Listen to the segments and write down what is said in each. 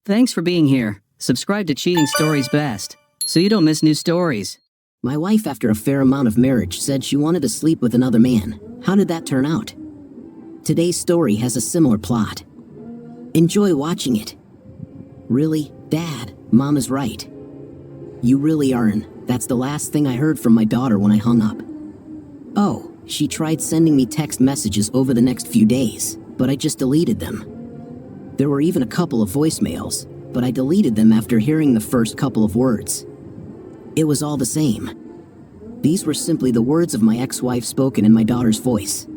Thanks for being here. Subscribe to Cheating Stories Best, so you don't miss new stories. My wife, after a fair amount of marriage, said she wanted to sleep with another man. How did that turn out? Today's story has a similar plot. Enjoy watching it. Really, Dad, Mom is right. You really aren't. That's the last thing I heard from my daughter when I hung up. Oh, she tried sending me text messages over the next few days, but I just deleted them. There were even a couple of voicemails, but I deleted them after hearing the first couple of words. It was all the same. These were simply the words of my ex-wife spoken in my daughter's voice.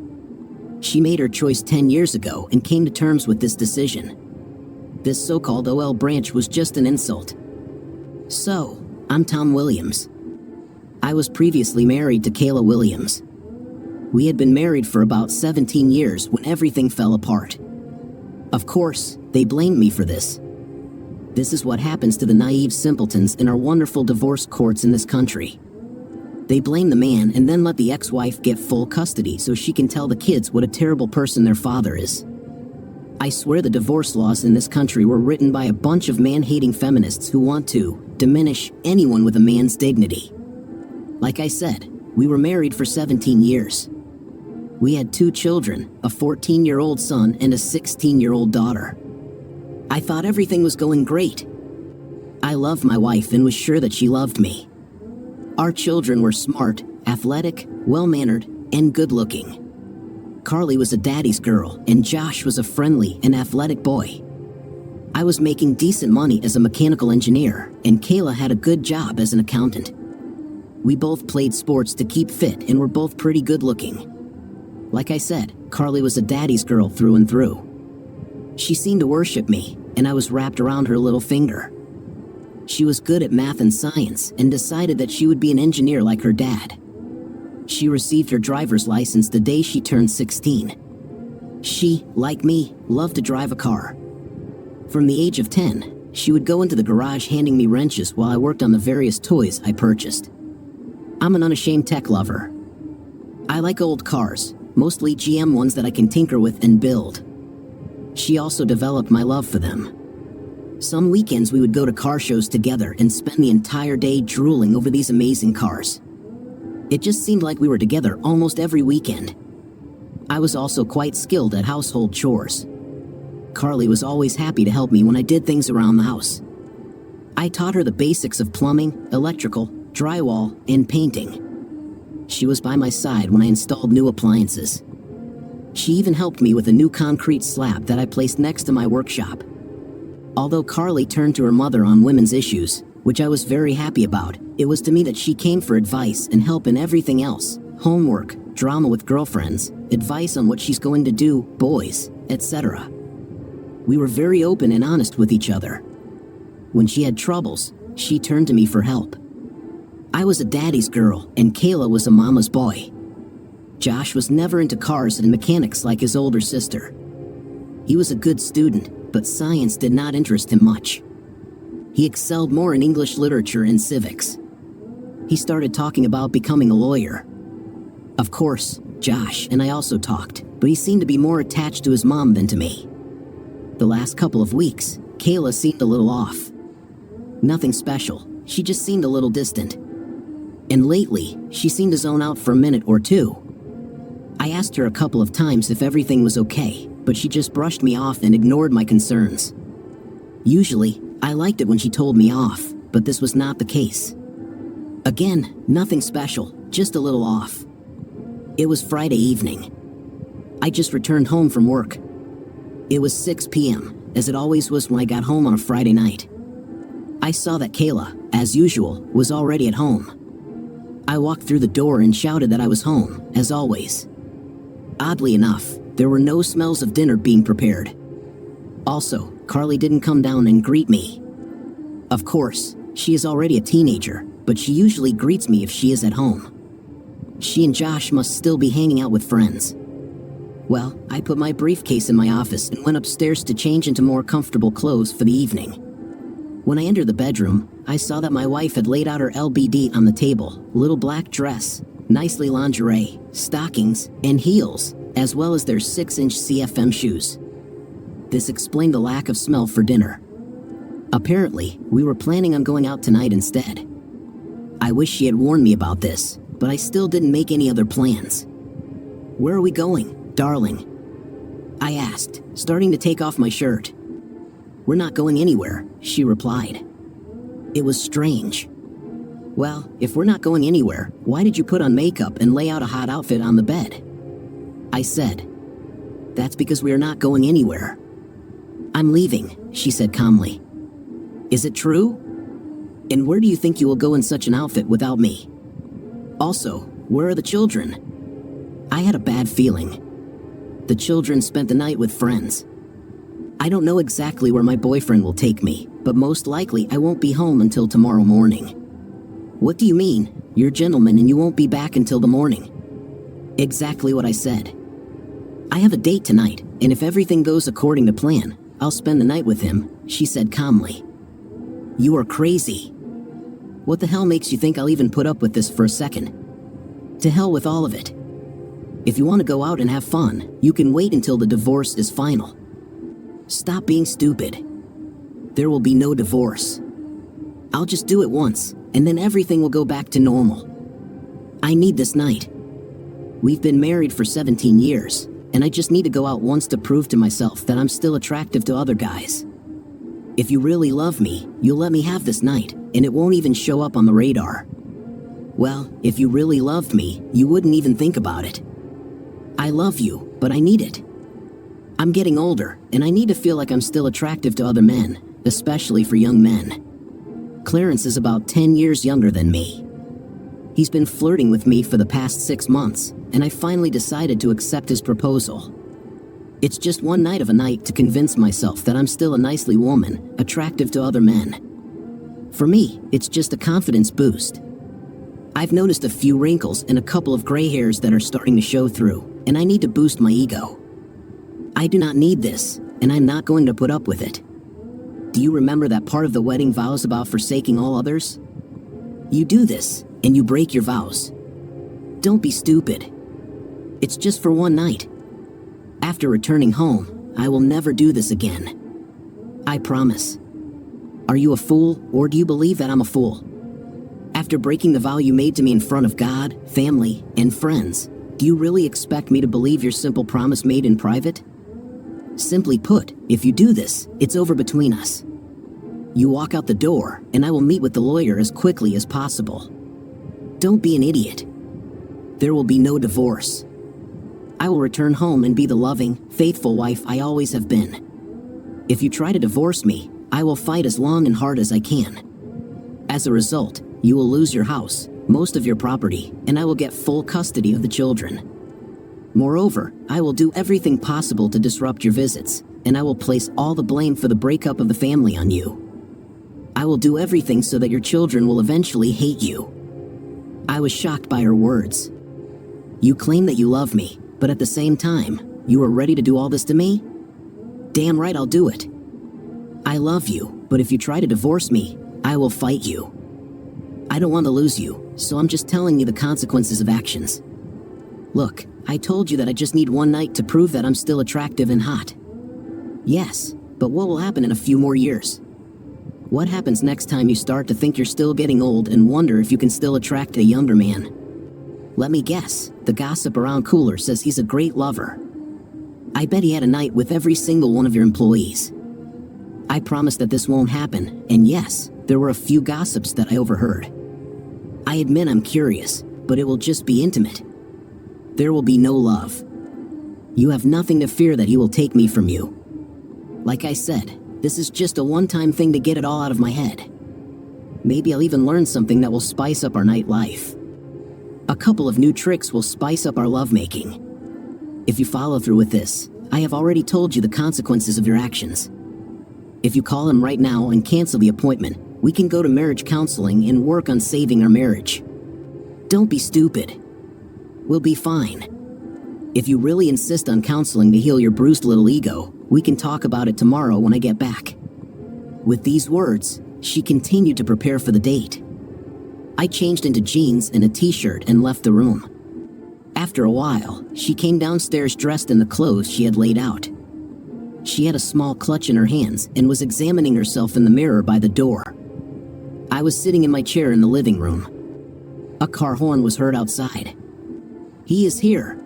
She made her choice 10 years ago and came to terms with this decision. This so-called OL branch was just an insult. So, I'm Tom Williams. I was previously married to Kayla Williams. We had been married for about 17 years when everything fell apart. Of course, they blamed me for this. This is what happens to the naive simpletons in our wonderful divorce courts in this country. They blame the man and then let the ex-wife get full custody so she can tell the kids what a terrible person their father is. I swear the divorce laws in this country were written by a bunch of man-hating feminists who want to diminish anyone with a man's dignity. Like I said, we were married for 17 years. We had 2 children, a 14-year-old son and a 16-year-old daughter. I thought everything was going great. I loved my wife and was sure that she loved me. Our children were smart, athletic, well-mannered, and good-looking. Carly was a daddy's girl, and Josh was a friendly and athletic boy. I was making decent money as a mechanical engineer, and Kayla had a good job as an accountant. We both played sports to keep fit and were both pretty good-looking. Like I said, Carly was a daddy's girl through and through. She seemed to worship me, and I was wrapped around her little finger. She was good at math and science and decided that she would be an engineer like her dad. She received her driver's license the day she turned 16. She, like me, loved to drive a car. From the age of 10, she would go into the garage handing me wrenches while I worked on the various toys I purchased. I'm an unashamed tech lover. I like old cars, mostly GM ones that I can tinker with and build. She also developed my love for them. Some weekends we would go to car shows together and spend the entire day drooling over these amazing cars. It just seemed like we were together almost every weekend. I was also quite skilled at household chores. Carly was always happy to help me when I did things around the house. I taught her the basics of plumbing, electrical, drywall, and painting. She was by my side when I installed new appliances. She even helped me with a new concrete slab that I placed next to my workshop. Although Carly turned to her mother on women's issues, which I was very happy about, it was to me that she came for advice and help in everything else: homework, drama with girlfriends, advice on what she's going to do, boys, etc. We were very open and honest with each other. When she had troubles, she turned to me for help. I was a daddy's girl, and Kayla was a mama's boy. Josh was never into cars and mechanics like his older sister. He was a good student, but science did not interest him much. He excelled more in English literature and civics. He started talking about becoming a lawyer. Of course, Josh and I also talked, but he seemed to be more attached to his mom than to me. The last couple of weeks, Kayla seemed a little off. Nothing special, she just seemed a little distant. And lately, she seemed to zone out for a minute or two. I asked her a couple of times if everything was okay, but she just brushed me off and ignored my concerns. Usually, I liked it when she told me off, but this was not the case. Again, nothing special, just a little off. It was Friday evening. I just returned home from work. It was 6 p.m., as it always was when I got home on a Friday night. I saw that Kayla, as usual, was already at home. I walked through the door and shouted that I was home, as always. Oddly enough, there were no smells of dinner being prepared. Also, Carly didn't come down and greet me. Of course, she is already a teenager, but she usually greets me if she is at home. She and Josh must still be hanging out with friends. Well, I put my briefcase in my office and went upstairs to change into more comfortable clothes for the evening. When I entered the bedroom, I saw that my wife had laid out her LBD on the table: little black dress, nicely lingerie, stockings, and heels, as well as their 6-inch CFM shoes. This explained the lack of smell for dinner. Apparently, we were planning on going out tonight instead. I wish she had warned me about this, but I still didn't make any other plans. Where are we going, darling? I asked, starting to take off my shirt. We're not going anywhere, she replied. It was strange. Well, if we're not going anywhere, why did you put on makeup and lay out a hot outfit on the bed? I said. That's because we are not going anywhere. I'm leaving, she said calmly. Is it true? And where do you think you will go in such an outfit without me? Also, where are the children? I had a bad feeling. The children spent the night with friends. I don't know exactly where my boyfriend will take me, but most likely I won't be home until tomorrow morning. What do you mean? You're a gentleman and you won't be back until the morning. Exactly what I said. I have a date tonight, and if everything goes according to plan, I'll spend the night with him, she said calmly. You are crazy. What the hell makes you think I'll even put up with this for a second? To hell with all of it. If you want to go out and have fun, you can wait until the divorce is final. Stop being stupid. There will be no divorce. I'll just do it once, and then everything will go back to normal. I need this night. We've been married for 17 years, and I just need to go out once to prove to myself that I'm still attractive to other guys. If you really love me, you'll let me have this night, and it won't even show up on the radar. Well, if you really loved me, you wouldn't even think about it. I love you, but I need it. I'm getting older, and I need to feel like I'm still attractive to other men, especially for young men. Clarence is about 10 years younger than me. He's been flirting with me for the past 6 months, and I finally decided to accept his proposal. It's just one night of a night to convince myself that I'm still a nicely woman, attractive to other men. For me, it's just a confidence boost. I've noticed a few wrinkles and a couple of gray hairs that are starting to show through, and I need to boost my ego. I do not need this, and I'm not going to put up with it. Do you remember that part of the wedding vows about forsaking all others? You do this, and you break your vows. Don't be stupid. It's just for one night. After returning home, I will never do this again. I promise. Are you a fool, or do you believe that I'm a fool? After breaking the vow you made to me in front of God, family, and friends, do you really expect me to believe your simple promise made in private? Simply put, if you do this, it's over between us. You walk out the door, and I will meet with the lawyer as quickly as possible. Don't be an idiot. There will be no divorce. I will return home and be the loving, faithful wife I always have been. If you try to divorce me, I will fight as long and hard as I can. As a result, you will lose your house, most of your property, and I will get full custody of the children. Moreover, I will do everything possible to disrupt your visits, and I will place all the blame for the breakup of the family on you. I will do everything so that your children will eventually hate you. I was shocked by her words. You claim that you love me, but at the same time, you are ready to do all this to me? Damn right I'll do it. I love you, but if you try to divorce me, I will fight you. I don't want to lose you, so I'm just telling you the consequences of actions. Look, I told you that I just need one night to prove that I'm still attractive and hot. Yes, but what will happen in a few more years? What happens next time you start to think you're still getting old and wonder if you can still attract a younger man? Let me guess, the gossip around Cooler says he's a great lover. I bet he had a night with every single one of your employees. I promise that this won't happen, and yes, there were a few gossips that I overheard. I admit I'm curious, but it will just be intimate. There will be no love. You have nothing to fear that he will take me from you. Like I said, this is just a one-time thing to get it all out of my head. Maybe I'll even learn something that will spice up our nightlife. A couple of new tricks will spice up our lovemaking. If you follow through with this, I have already told you the consequences of your actions. If you call him right now and cancel the appointment, we can go to marriage counseling and work on saving our marriage. Don't be stupid. We'll be fine. If you really insist on counseling to heal your bruised little ego, we can talk about it tomorrow when I get back. With these words, she continued to prepare for the date. I changed into jeans and a t-shirt and left the room. After a while, she came downstairs dressed in the clothes she had laid out. She had a small clutch in her hands and was examining herself in the mirror by the door. I was sitting in my chair in the living room. A car horn was heard outside. "He is here."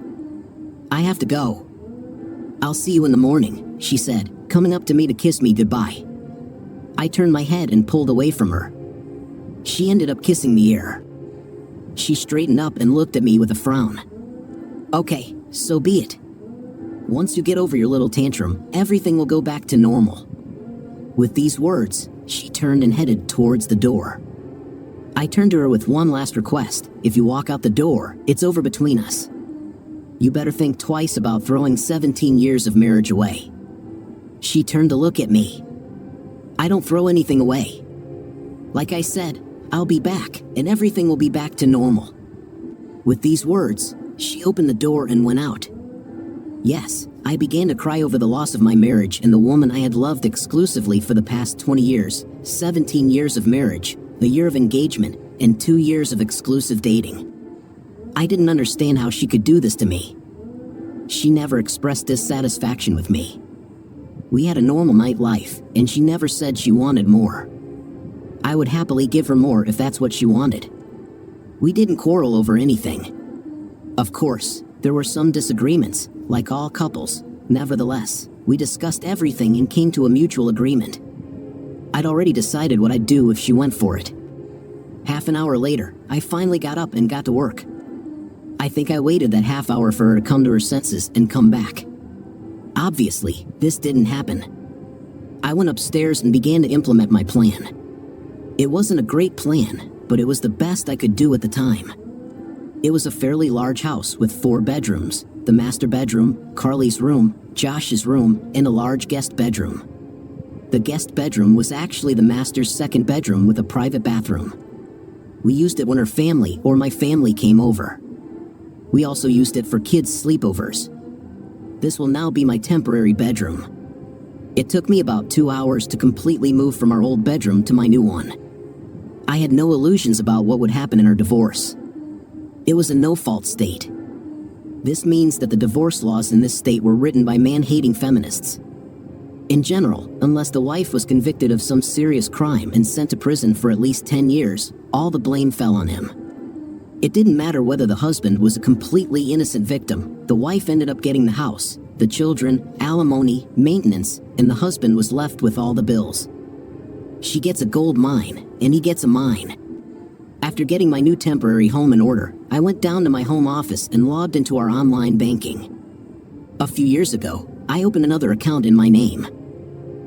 "I have to go." "I'll see you in the morning," she said, coming up to me to kiss me goodbye. I turned my head and pulled away from her. She ended up kissing the air. She straightened up and looked at me with a frown. "Okay, so be it. Once you get over your little tantrum, everything will go back to normal." With these words, she turned and headed towards the door. I turned to her with one last request. "If you walk out the door, it's over between us. You better think twice about throwing 17 years of marriage away." She turned to look at me. "I don't throw anything away. Like I said, I'll be back, and everything will be back to normal." With these words, she opened the door and went out. Yes, I began to cry over the loss of my marriage and the woman I had loved exclusively for the past 20 years, 17 years of marriage, a year of engagement, and 2 years of exclusive dating. I didn't understand how she could do this to me. She never expressed dissatisfaction with me. We had a normal night life, and she never said she wanted more. I would happily give her more if that's what she wanted. We didn't quarrel over anything. Of course, there were some disagreements, like all couples. Nevertheless, we discussed everything and came to a mutual agreement. I'd already decided what I'd do if she went for it. Half an hour later, I finally got up and got to work. I think I waited that half hour for her to come to her senses and come back. Obviously, this didn't happen. I went upstairs and began to implement my plan. It wasn't a great plan, but it was the best I could do at the time. It was a fairly large house with 4 bedrooms, the master bedroom, Carly's room, Josh's room, and a large guest bedroom. The guest bedroom was actually the master's second bedroom with a private bathroom. We used it when her family or my family came over. We also used it for kids' sleepovers. This will now be my temporary bedroom. It took me about 2 hours to completely move from our old bedroom to my new one. I had no illusions about what would happen in our divorce. It was a no-fault state. This means that the divorce laws in this state were written by man-hating feminists. In general, unless the wife was convicted of some serious crime and sent to prison for at least 10 years, all the blame fell on him. It didn't matter whether the husband was a completely innocent victim. The wife ended up getting the house, the children, alimony, maintenance, and the husband was left with all the bills. She gets a gold mine, and he gets a mine. After getting my new temporary home in order, I went down to my home office and logged into our online banking. A few years ago, I opened another account in my name.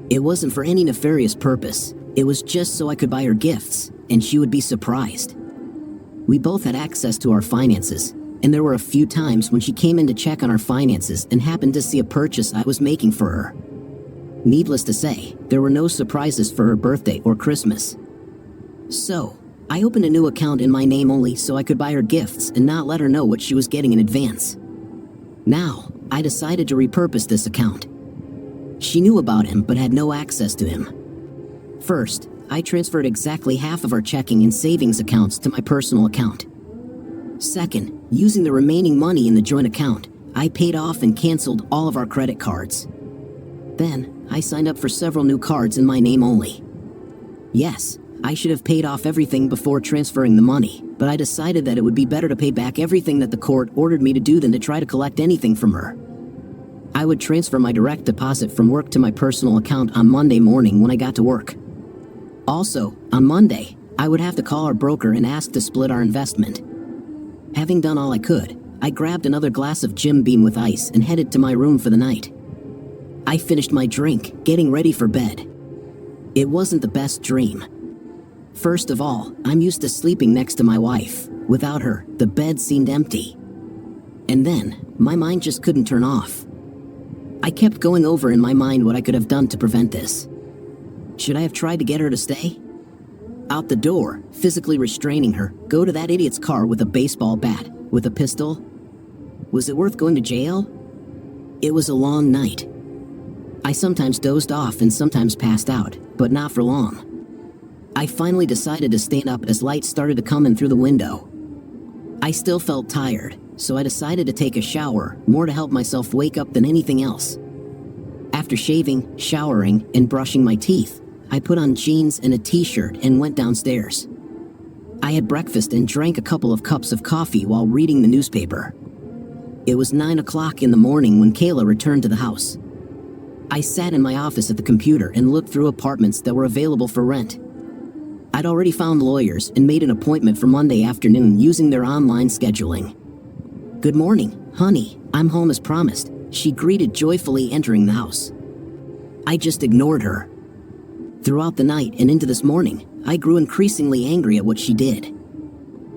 It wasn't for any nefarious purpose. It was just so I could buy her gifts, and she would be surprised. We both had access to our finances, and there were a few times when she came in to check on our finances and happened to see a purchase I was making for her. Needless to say, there were no surprises for her birthday or Christmas. So, I opened a new account in my name only so I could buy her gifts and not let her know what she was getting in advance. Now, I decided to repurpose this account. She knew about him but had no access to him. First, I transferred exactly half of our checking and savings accounts to my personal account. Second, using the remaining money in the joint account, I paid off and canceled all of our credit cards. Then, I signed up for several new cards in my name only. Yes, I should have paid off everything before transferring the money, but I decided that it would be better to pay back everything that the court ordered me to do than to try to collect anything from her. I would transfer my direct deposit from work to my personal account on Monday morning when I got to work. Also, on Monday, I would have to call our broker and ask to split our investment. Having done all I could, I grabbed another glass of Jim Beam with ice and headed to my room for the night. I finished my drink, getting ready for bed. It wasn't the best dream. First of all, I'm used to sleeping next to my wife. Without her, the bed seemed empty. And then, my mind just couldn't turn off. I kept going over in my mind what I could have done to prevent this. Should I have tried to get her to stay? Out the door, physically restraining her, go to that idiot's car with a baseball bat, with a pistol? Was it worth going to jail? It was a long night. I sometimes dozed off and sometimes passed out, but not for long. I finally decided to stand up as light started to come in through the window. I still felt tired, so I decided to take a shower, more to help myself wake up than anything else. After shaving, showering, and brushing my teeth, I put on jeans and a t-shirt and went downstairs. I had breakfast and drank a couple of cups of coffee while reading the newspaper. It was 9 o'clock in the morning when Kayla returned to the house. I sat in my office at the computer and looked through apartments that were available for rent. I'd already found lawyers and made an appointment for Monday afternoon using their online scheduling. "Good morning, honey, I'm home as promised," she greeted, joyfully entering the house. I just ignored her. Throughout the night and into this morning, I grew increasingly angry at what she did.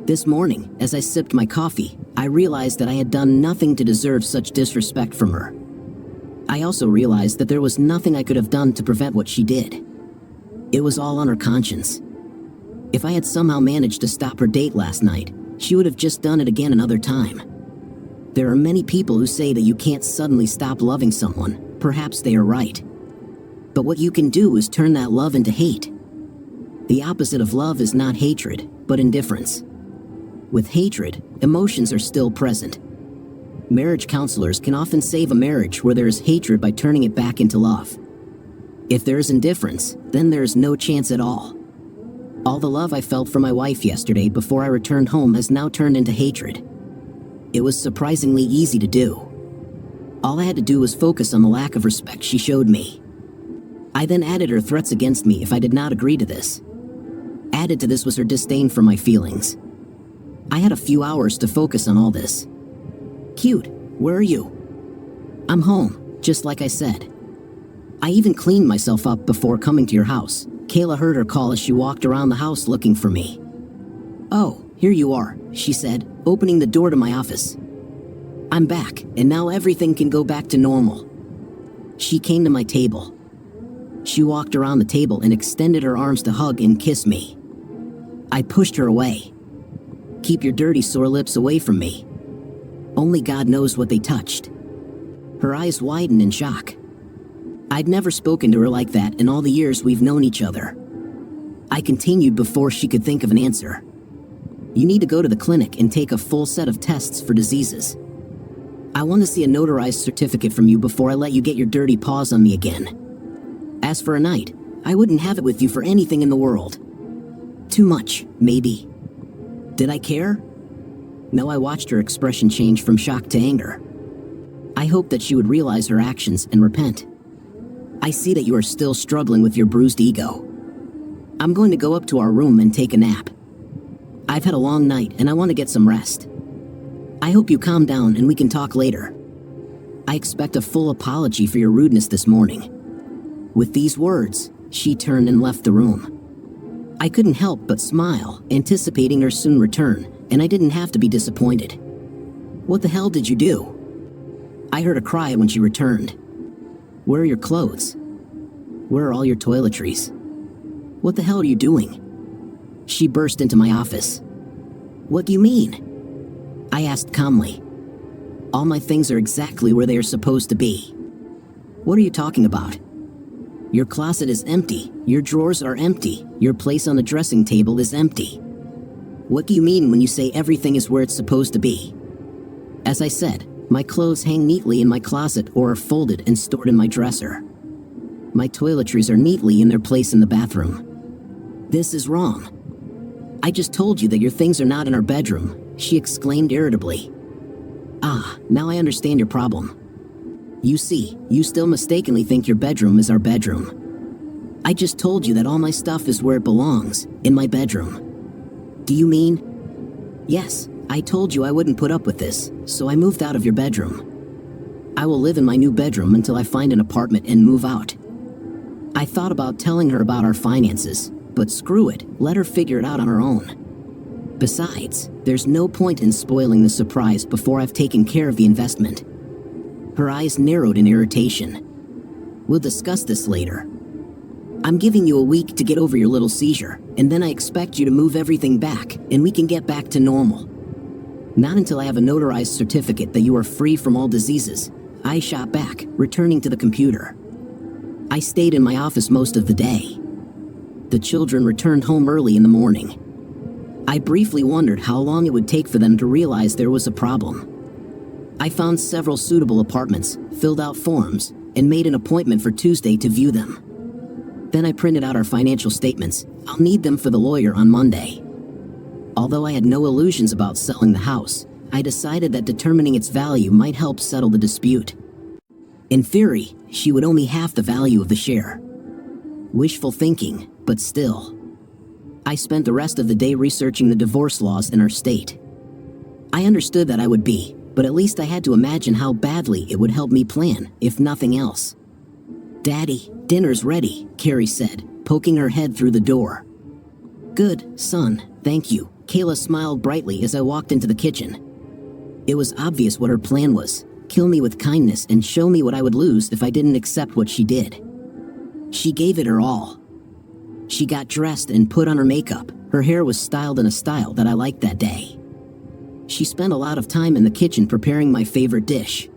This morning, as I sipped my coffee, I realized that I had done nothing to deserve such disrespect from her. I also realized that there was nothing I could have done to prevent what she did. It was all on her conscience. If I had somehow managed to stop her date last night, she would have just done it again another time. There are many people who say that you can't suddenly stop loving someone. Perhaps they are right. But what you can do is turn that love into hate. The opposite of love is not hatred, but indifference. With hatred, emotions are still present. Marriage counselors can often save a marriage where there is hatred by turning it back into love. If there is indifference, then there is no chance at all. All the love I felt for my wife yesterday before I returned home has now turned into hatred. It was surprisingly easy to do. All I had to do was focus on the lack of respect she showed me. I then added her threats against me if I did not agree to this. Added to this was her disdain for my feelings. I had a few hours to focus on all this. "Cute, where are you?" "I'm home, just like I said." "I even cleaned myself up before coming to your house." Kayla heard her call as she walked around the house looking for me. "Oh, here you are," she said, opening the door to my office. "I'm back, and now everything can go back to normal." She came to my table. She walked around the table and extended her arms to hug and kiss me. I pushed her away. "Keep your dirty, sore lips away from me." Only God knows what they touched. Her eyes widened in shock. I'd never spoken to her like that in all the years we've known each other. I continued before she could think of an answer. "You need to go to the clinic and take a full set of tests for diseases. I want to see a notarized certificate from you before I let you get your dirty paws on me again. As for a night, I wouldn't have it with you for anything in the world." Too much, maybe. Did I care? No, I watched her expression change from shock to anger. I hoped that she would realize her actions and repent. "I see that you are still struggling with your bruised ego. I'm going to go up to our room and take a nap. I've had a long night and I want to get some rest. I hope you calm down and we can talk later. I expect a full apology for your rudeness this morning." With these words, she turned and left the room. I couldn't help but smile, anticipating her soon return, and I didn't have to be disappointed. "What the hell did you do?" I heard a cry when she returned. "Where are your clothes? Where are all your toiletries? What the hell are you doing?" She burst into my office. "What do you mean?" I asked calmly. "All my things are exactly where they are supposed to be." "What are you talking about?" "Your closet is empty, your drawers are empty, your place on the dressing table is empty." "What do you mean when you say everything is where it's supposed to be?" "As I said, my clothes hang neatly in my closet or are folded and stored in my dresser. My toiletries are neatly in their place in the bathroom." "This is wrong." "I just told you that your things are not in our bedroom," she exclaimed irritably. "Ah, now I understand your problem. You see, you still mistakenly think your bedroom is our bedroom. I just told you that all my stuff is where it belongs, in my bedroom." "Do you mean?" "Yes, I told you I wouldn't put up with this, so I moved out of your bedroom. I will live in my new bedroom until I find an apartment and move out." I thought about telling her about our finances, but screw it, let her figure it out on her own. Besides, there's no point in spoiling the surprise before I've taken care of the investment. Her eyes narrowed in irritation. "We'll discuss this later. I'm giving you a week to get over your little seizure, and then I expect you to move everything back, and we can get back to normal. Not until I have a notarized certificate that you are free from all diseases." I shot back, returning to the computer. I stayed in my office most of the day. The children returned home early in the morning. I briefly wondered how long it would take for them to realize there was a problem. I found several suitable apartments, filled out forms, and made an appointment for Tuesday to view them. Then I printed out our financial statements. I'll need them for the lawyer on Monday. Although I had no illusions about selling the house, I decided that determining its value might help settle the dispute. In theory, she would owe me half the value of the share. Wishful thinking, but still. I spent the rest of the day researching the divorce laws in our state. I understood that I would be, but at least I had to imagine how badly it would help me plan, if nothing else. "Daddy, dinner's ready," Carrie said, poking her head through the door. "Good, son, thank you." Kayla smiled brightly as I walked into the kitchen. It was obvious what her plan was: kill me with kindness and show me what I would lose if I didn't accept what she did. She gave it her all. She got dressed and put on her makeup. Her hair was styled in a style that I liked that day. She spent a lot of time in the kitchen preparing my favorite dish.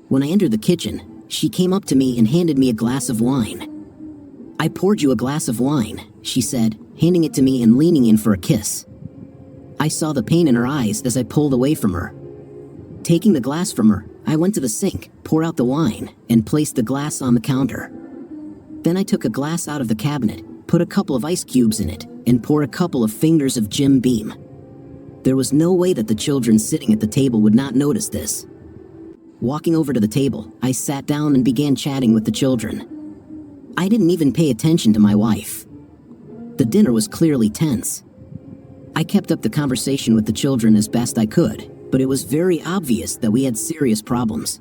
When I entered the kitchen, she came up to me and handed me a glass of wine. "I poured you a glass of wine," she said, handing it to me and leaning in for a kiss. I saw the pain in her eyes as I pulled away from her. Taking the glass from her, I went to the sink, poured out the wine, and placed the glass on the counter. Then I took a glass out of the cabinet, put a couple of ice cubes in it, and poured a couple of fingers of Jim Beam. There was no way that the children sitting at the table would not notice this. Walking over to the table, I sat down and began chatting with the children. I didn't even pay attention to my wife. The dinner was clearly tense. I kept up the conversation with the children as best I could, but it was very obvious that we had serious problems.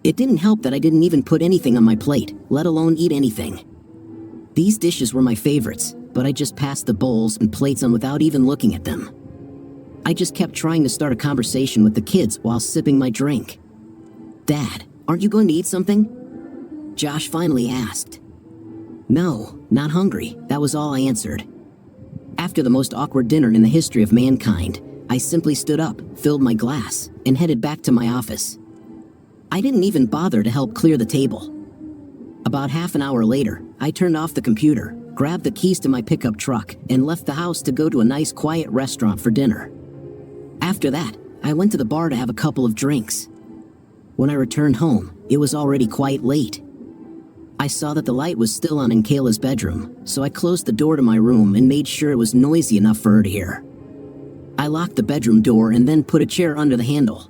It didn't help that I didn't even put anything on my plate, let alone eat anything. These dishes were my favorites, but I just passed the bowls and plates on without even looking at them. I just kept trying to start a conversation with the kids while sipping my drink. "Dad, aren't you going to eat something?" Josh finally asked. "No, not hungry," that was all I answered. After the most awkward dinner in the history of mankind, I simply stood up, filled my glass, and headed back to my office. I didn't even bother to help clear the table. About half an hour later, I turned off the computer, grabbed the keys to my pickup truck, and left the house to go to a nice quiet restaurant for dinner. After that, I went to the bar to have a couple of drinks. When I returned home, it was already quite late. I saw that the light was still on in Kayla's bedroom, so I closed the door to my room and made sure it was noisy enough for her to hear. I locked the bedroom door and then put a chair under the handle.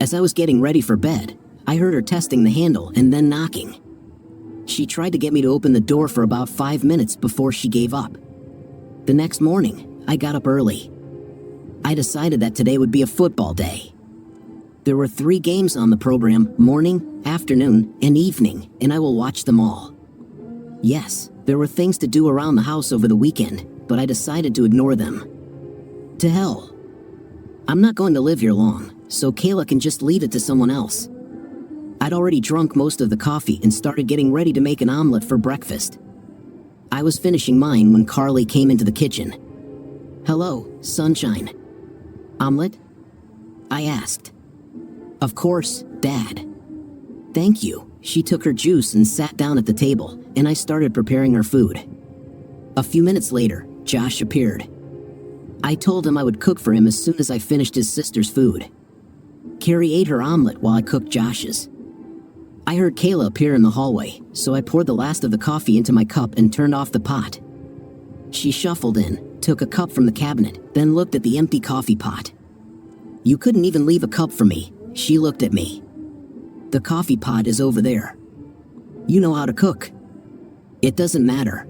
As I was getting ready for bed, I heard her testing the handle and then knocking. She tried to get me to open the door for about 5 minutes before she gave up. The next morning, I got up early. I decided that today would be a football day. There were 3 games on the program: morning, afternoon, and evening, and I will watch them all. Yes, there were things to do around the house over the weekend, but I decided to ignore them. To hell. I'm not going to live here long, so Kayla can just leave it to someone else. I'd already drunk most of the coffee and started getting ready to make an omelet for breakfast. I was finishing mine when Carly came into the kitchen. "Hello, sunshine. Omelet?" I asked. "Of course, Dad." "Thank you." She took her juice and sat down at the table, and I started preparing her food. A few minutes later, Josh appeared. I told him I would cook for him as soon as I finished his sister's food. Carrie ate her omelet while I cooked Josh's. I heard Kayla appear in the hallway, so I poured the last of the coffee into my cup and turned off the pot. She shuffled in, took a cup from the cabinet, then looked at the empty coffee pot. "You couldn't even leave a cup for me," she looked at me. "The coffee pot is over there. You know how to cook." "It doesn't matter."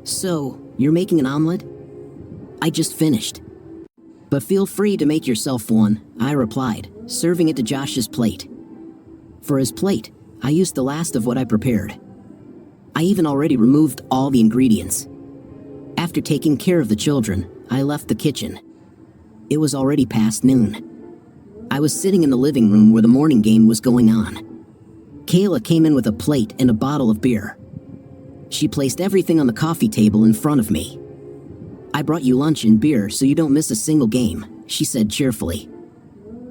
"So, you're making an omelet?" "I just finished." "But feel free to make yourself one," I replied, serving it to Josh's plate. For his plate, I used the last of what I prepared. I even already removed all the ingredients. After taking care of the children, I left the kitchen. It was already past noon. I was sitting in the living room where the morning game was going on. Kayla came in with a plate and a bottle of beer. She placed everything on the coffee table in front of me. "I brought you lunch and beer so you don't miss a single game," she said cheerfully.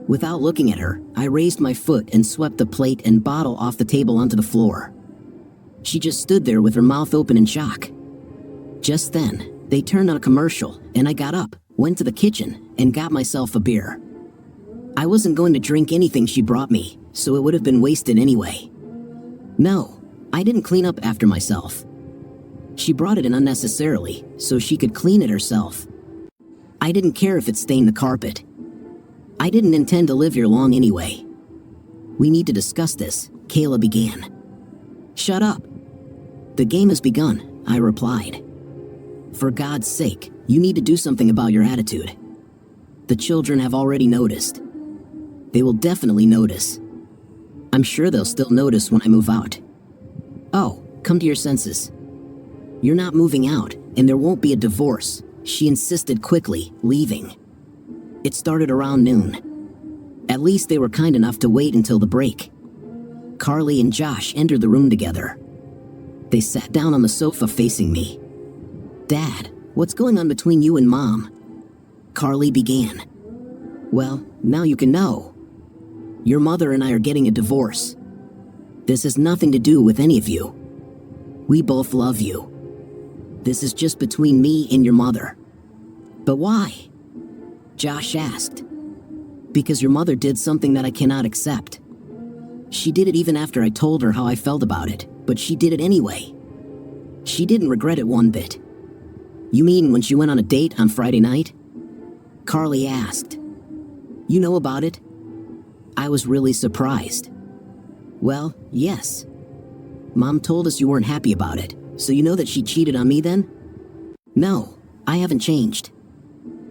Without looking at her, I raised my foot and swept the plate and bottle off the table onto the floor. She just stood there with her mouth open in shock. Just then, they turned on a commercial, and I got up, went to the kitchen, and got myself a beer. I wasn't going to drink anything she brought me, so it would have been wasted anyway. No, I didn't clean up after myself. She brought it in unnecessarily, so she could clean it herself. I didn't care if it stained the carpet. I didn't intend to live here long anyway. We need to discuss this, Kayla began. Shut up. The game has begun, I replied. For God's sake, you need to do something about your attitude. The children have already noticed. They will definitely notice. I'm sure they'll still notice when I move out. Oh, come to your senses. You're not moving out, and there won't be a divorce, she insisted quickly, leaving. It started around noon. At least they were kind enough to wait until the break. Carly and Josh entered the room together. They sat down on the sofa facing me. Dad, what's going on between you and Mom? Carly began. Well, now you can know. Your mother and I are getting a divorce. This has nothing to do with any of you. We both love you. This is just between me and your mother. But why? Josh asked. Because your mother did something that I cannot accept. She did it even after I told her how I felt about it, but she did it anyway. She didn't regret it one bit. You mean when she went on a date on Friday night? Carly asked. You know about it? I was really surprised. Well, yes. Mom told us you weren't happy about it, so you know that she cheated on me then? No, I haven't changed.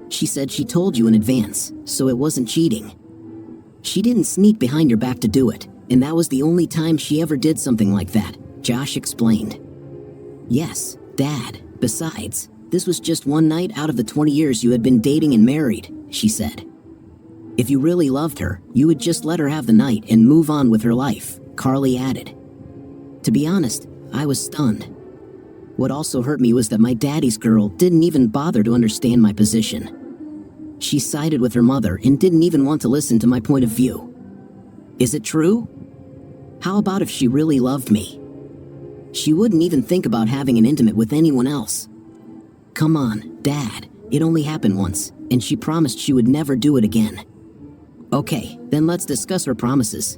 She said she told you in advance, so it wasn't cheating. She didn't sneak behind your back to do it, and that was the only time she ever did something like that, Josh explained. Yes, Dad, besides, this was just one night out of the 20 years you had been dating and married, she said. If you really loved her, you would just let her have the night and move on with her life, Carly added. To be honest, I was stunned. What also hurt me was that my daddy's girl didn't even bother to understand my position. She sided with her mother and didn't even want to listen to my point of view. Is it true? How about if she really loved me? She wouldn't even think about having an intimate with anyone else. Come on, Dad, it only happened once, and she promised she would never do it again. Okay, then let's discuss her promises.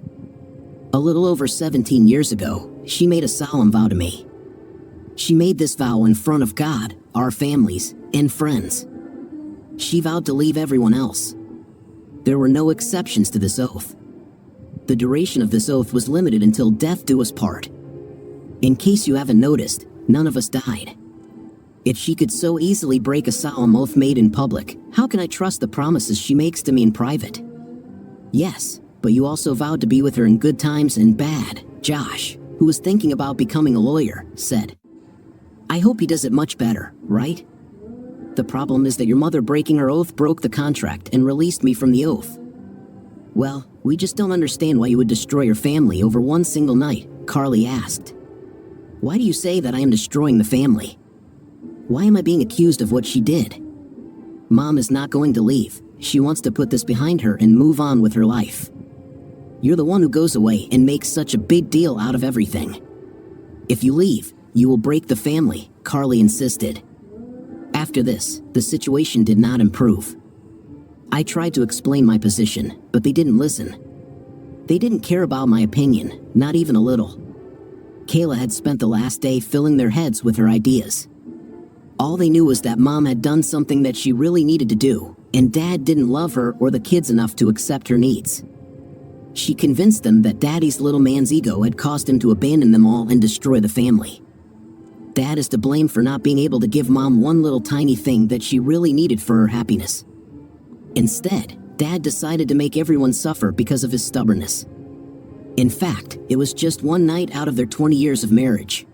A little over 17 years ago, she made a solemn vow to me. She made this vow in front of God, our families, and friends. She vowed to leave everyone else. There were no exceptions to this oath. The duration of this oath was limited until death do us part. In case you haven't noticed, none of us died. If she could so easily break a solemn oath made in public, how can I trust the promises she makes to me in private? Yes, but you also vowed to be with her in good times and bad, Josh, who was thinking about becoming a lawyer, said. I hope he does it much better, right? The problem is that your mother breaking her oath broke the contract and released me from the oath. Well, we just don't understand why you would destroy your family over one single night, Carly asked. Why do you say that I am destroying the family? Why am I being accused of what she did? Mom is not going to leave. She wants to put this behind her and move on with her life. You're the one who goes away and makes such a big deal out of everything. If you leave, you will break the family, Carly insisted. After this, the situation did not improve. I tried to explain my position, but they didn't listen. They didn't care about my opinion, not even a little. Kayla had spent the last day filling their heads with her ideas. All they knew was that Mom had done something that she really needed to do, and Dad didn't love her or the kids enough to accept her needs. She convinced them that Daddy's little man's ego had caused him to abandon them all and destroy the family. Dad is to blame for not being able to give Mom one little tiny thing that she really needed for her happiness. Instead, Dad decided to make everyone suffer because of his stubbornness. In fact, it was just one night out of their 20 years of marriage.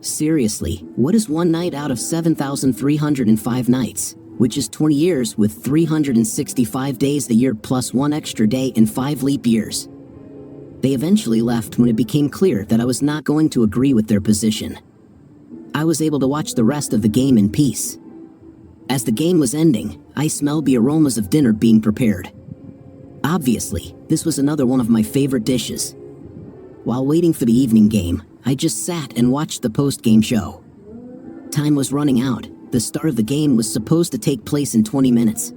Seriously, what is one night out of 7,305 nights, which is 20 years with 365 days the year plus one extra day and 5 leap years? They eventually left when it became clear that I was not going to agree with their position. I was able to watch the rest of the game in peace. As the game was ending, I smelled the aromas of dinner being prepared. Obviously, this was another one of my favorite dishes. While waiting for the evening game, I just sat and watched the post-game show. Time was running out. The start of the game was supposed to take place in 20 minutes.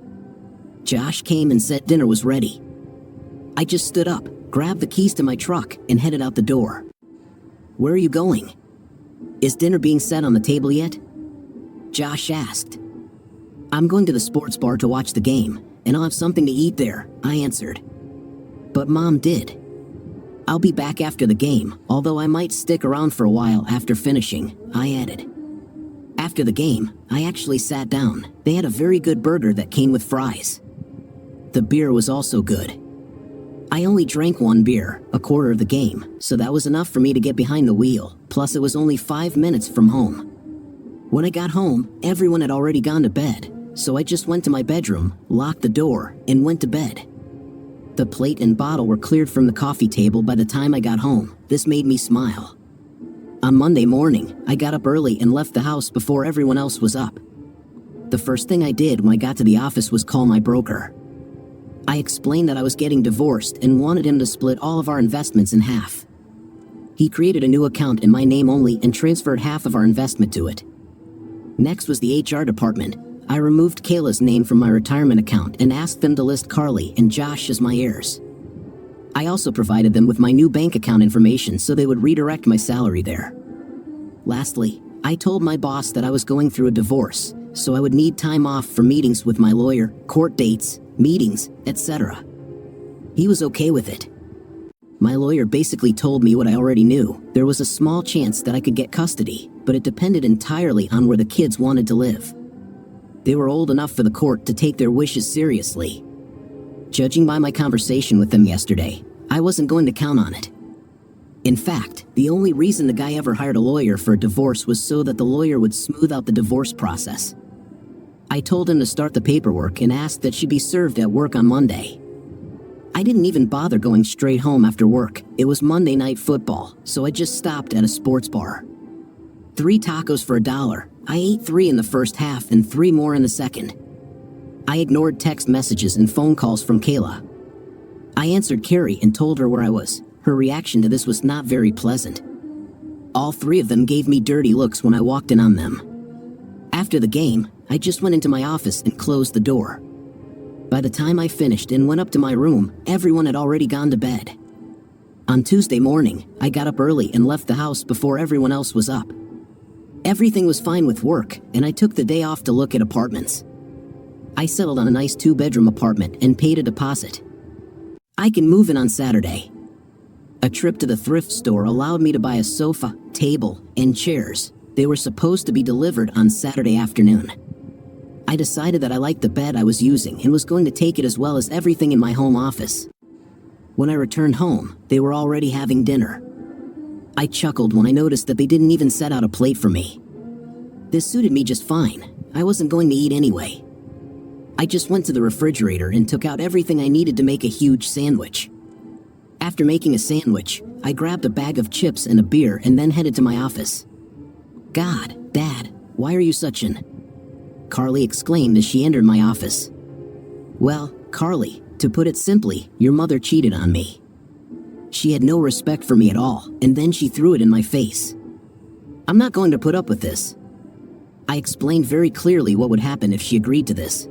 Josh came and said dinner was ready. I just stood up, grabbed the keys to my truck, and headed out the door. "Where are you going? Is dinner being set on the table yet?" Josh asked. "I'm going to the sports bar to watch the game, and I'll have something to eat there," I answered. But Mom did. "I'll be back after the game, although I might stick around for a while after finishing," I added. After the game, I actually sat down. They had a very good burger that came with fries. The beer was also good. I only drank one beer, a quarter of the game, so that was enough for me to get behind the wheel, plus it was only 5 minutes from home. When I got home, everyone had already gone to bed, so I just went to my bedroom, locked the door, and went to bed. The plate and bottle were cleared from the coffee table by the time I got home. This made me smile. On Monday morning, I got up early and left the house before everyone else was up. The first thing I did when I got to the office was call my broker. I explained that I was getting divorced and wanted him to split all of our investments in half. He created a new account in my name only and transferred half of our investment to it. Next was the HR department. I removed Kayla's name from my retirement account and asked them to list Carly and Josh as my heirs. I also provided them with my new bank account information so they would redirect my salary there. Lastly, I told my boss that I was going through a divorce, so I would need time off for meetings with my lawyer, court dates, meetings, etc. He was okay with it. My lawyer basically told me what I already knew. There was a small chance that I could get custody, but it depended entirely on where the kids wanted to live. They were old enough for the court to take their wishes seriously. Judging by my conversation with them yesterday, I wasn't going to count on it. In fact, the only reason the guy ever hired a lawyer for a divorce was so that the lawyer would smooth out the divorce process. I told him to start the paperwork and asked that she be served at work on Monday. I didn't even bother going straight home after work. It was Monday Night Football, so I just stopped at a sports bar. 3 tacos for $1. I ate 3 in the first half and 3 more in the second. I ignored text messages and phone calls from Kayla. I answered Carrie and told her where I was. Her reaction to this was not very pleasant. All 3 of them gave me dirty looks when I walked in on them. After the game, I just went into my office and closed the door. By the time I finished and went up to my room, everyone had already gone to bed. On Tuesday morning, I got up early and left the house before everyone else was up. Everything was fine with work, and I took the day off to look at apartments. I settled on a nice 2-bedroom apartment and paid a deposit. I can move in on Saturday. A trip to the thrift store allowed me to buy a sofa, table, and chairs. They were supposed to be delivered on Saturday afternoon. I decided that I liked the bed I was using and was going to take it as well as everything in my home office. When I returned home, they were already having dinner. I chuckled when I noticed that they didn't even set out a plate for me. This suited me just fine. I wasn't going to eat anyway. I just went to the refrigerator and took out everything I needed to make a huge sandwich. After making a sandwich, I grabbed a bag of chips and a beer and then headed to my office. "God, Dad, why are you such an..." Carly exclaimed as she entered my office. "Well, Carly, to put it simply, your mother cheated on me. She had no respect for me at all, and then she threw it in my face. I'm not going to put up with this." I explained very clearly what would happen if she agreed to this.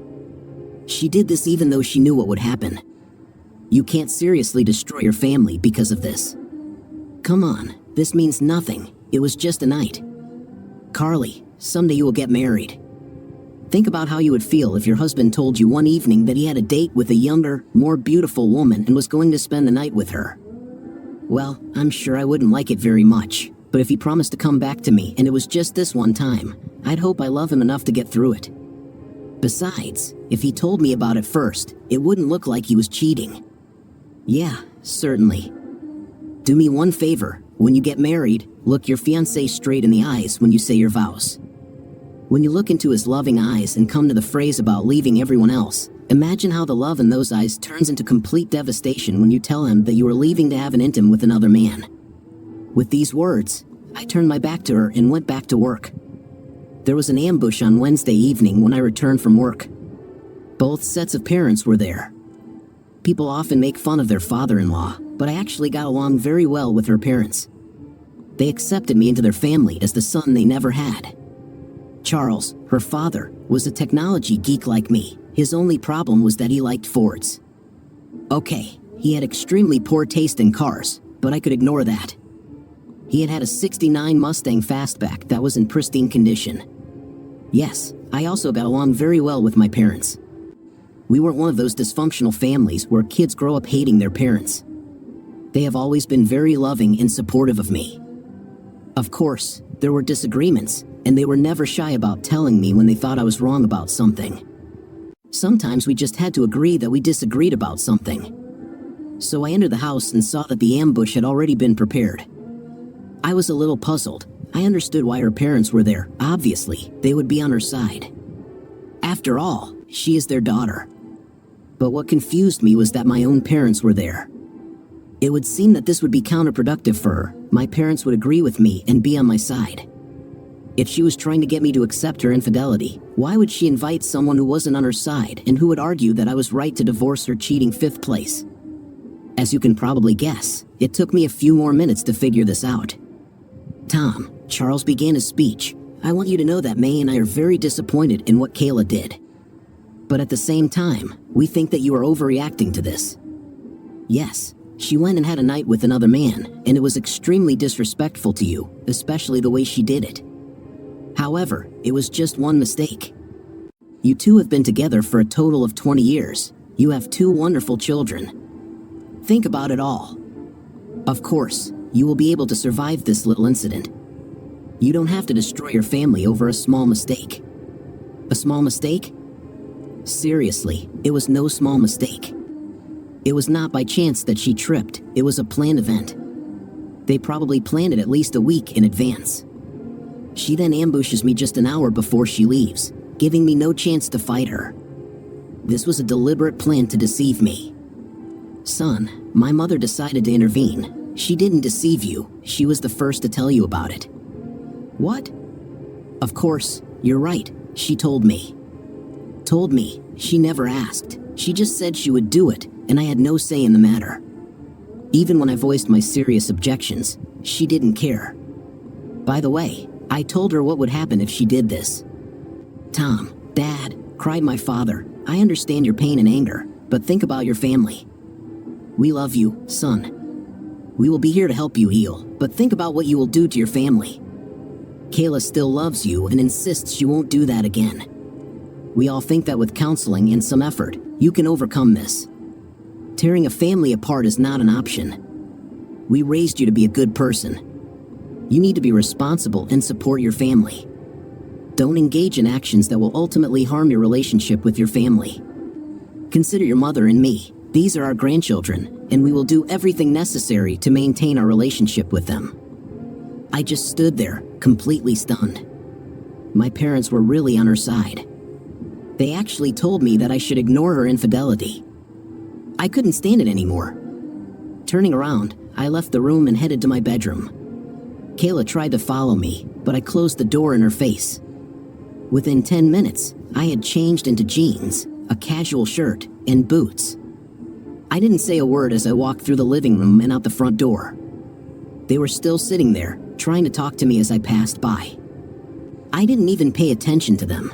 She did this even though she knew what would happen. You can't seriously destroy your family because of this. Come on, this means nothing. It was just a night. Carly, someday you will get married. Think about how you would feel if your husband told you one evening that he had a date with a younger, more beautiful woman and was going to spend the night with her. Well, I'm sure I wouldn't like it very much, but if he promised to come back to me and it was just this one time, I'd hope I love him enough to get through it. Besides, if he told me about it first, it wouldn't look like he was cheating. Yeah, certainly. Do me one favor. When you get married, look your fiancé straight in the eyes when you say your vows. When you look into his loving eyes and come to the phrase about leaving everyone else, imagine how the love in those eyes turns into complete devastation when you tell him that you are leaving to have an intim with another man. With these words, I turned my back to her and went back to work. There was an ambush on Wednesday evening when I returned from work. Both sets of parents were there. People often make fun of their father-in-law, but I actually got along very well with her parents. They accepted me into their family as the son they never had. Charles, her father, was a technology geek like me. His only problem was that he liked Fords. Okay, he had extremely poor taste in cars, but I could ignore that. He had a '69 Mustang Fastback that was in pristine condition. Yes, I also got along very well with my parents. We weren't one of those dysfunctional families where kids grow up hating their parents. They have always been very loving and supportive of me. Of course, there were disagreements, and they were never shy about telling me when they thought I was wrong about something. Sometimes we just had to agree that we disagreed about something. So I entered the house and saw that the ambush had already been prepared. I was a little puzzled. I understood why her parents were there. Obviously, they would be on her side. After all, she is their daughter. But what confused me was that my own parents were there. It would seem that this would be counterproductive for her. My parents would agree with me and be on my side. If she was trying to get me to accept her infidelity, why would she invite someone who wasn't on her side and who would argue that I was right to divorce her cheating fifth place? As you can probably guess, it took me a few more minutes to figure this out. "Tom," Charles began his speech, "I want you to know that May and I are very disappointed in what Kayla did. But at the same time, we think that you are overreacting to this. Yes, she went and had a night with another man, and it was extremely disrespectful to you, especially the way she did it. However, it was just one mistake. You two have been together for a total of 20 years. You have 2 wonderful children. Think about it all. Of course, you will be able to survive this little incident. You don't have to destroy your family over a small mistake." A small mistake? Seriously, it was no small mistake. It was not by chance that she tripped, it was a planned event. They probably planned it at least a week in advance. She then ambushes me just an hour before she leaves, giving me no chance to fight her. This was a deliberate plan to deceive me. Son, my mother decided to intervene. She didn't deceive you, she was the first to tell you about it. What? Of course, you're right, she told me. Told me, she never asked. She just said she would do it, and I had no say in the matter. Even when I voiced my serious objections, she didn't care. By the way, I told her what would happen if she did this. "Tom, Dad," cried my father, "I understand your pain and anger, but think about your family. We love you, son. We will be here to help you heal, but think about what you will do to your family. Kayla still loves you and insists she won't do that again. We all think that with counseling and some effort, you can overcome this. Tearing a family apart is not an option. We raised you to be a good person. You need to be responsible and support your family. Don't engage in actions that will ultimately harm your relationship with your family. Consider your mother and me. These are our grandchildren, and we will do everything necessary to maintain our relationship with them." I just stood there, completely stunned. My parents were really on her side. They actually told me that I should ignore her infidelity. I couldn't stand it anymore. Turning around, I left the room and headed to my bedroom. Kayla tried to follow me, but I closed the door in her face. Within 10 minutes, I had changed into jeans, a casual shirt, and boots. I didn't say a word as I walked through the living room and out the front door. They were still sitting there, trying to talk to me as I passed by. I didn't even pay attention to them.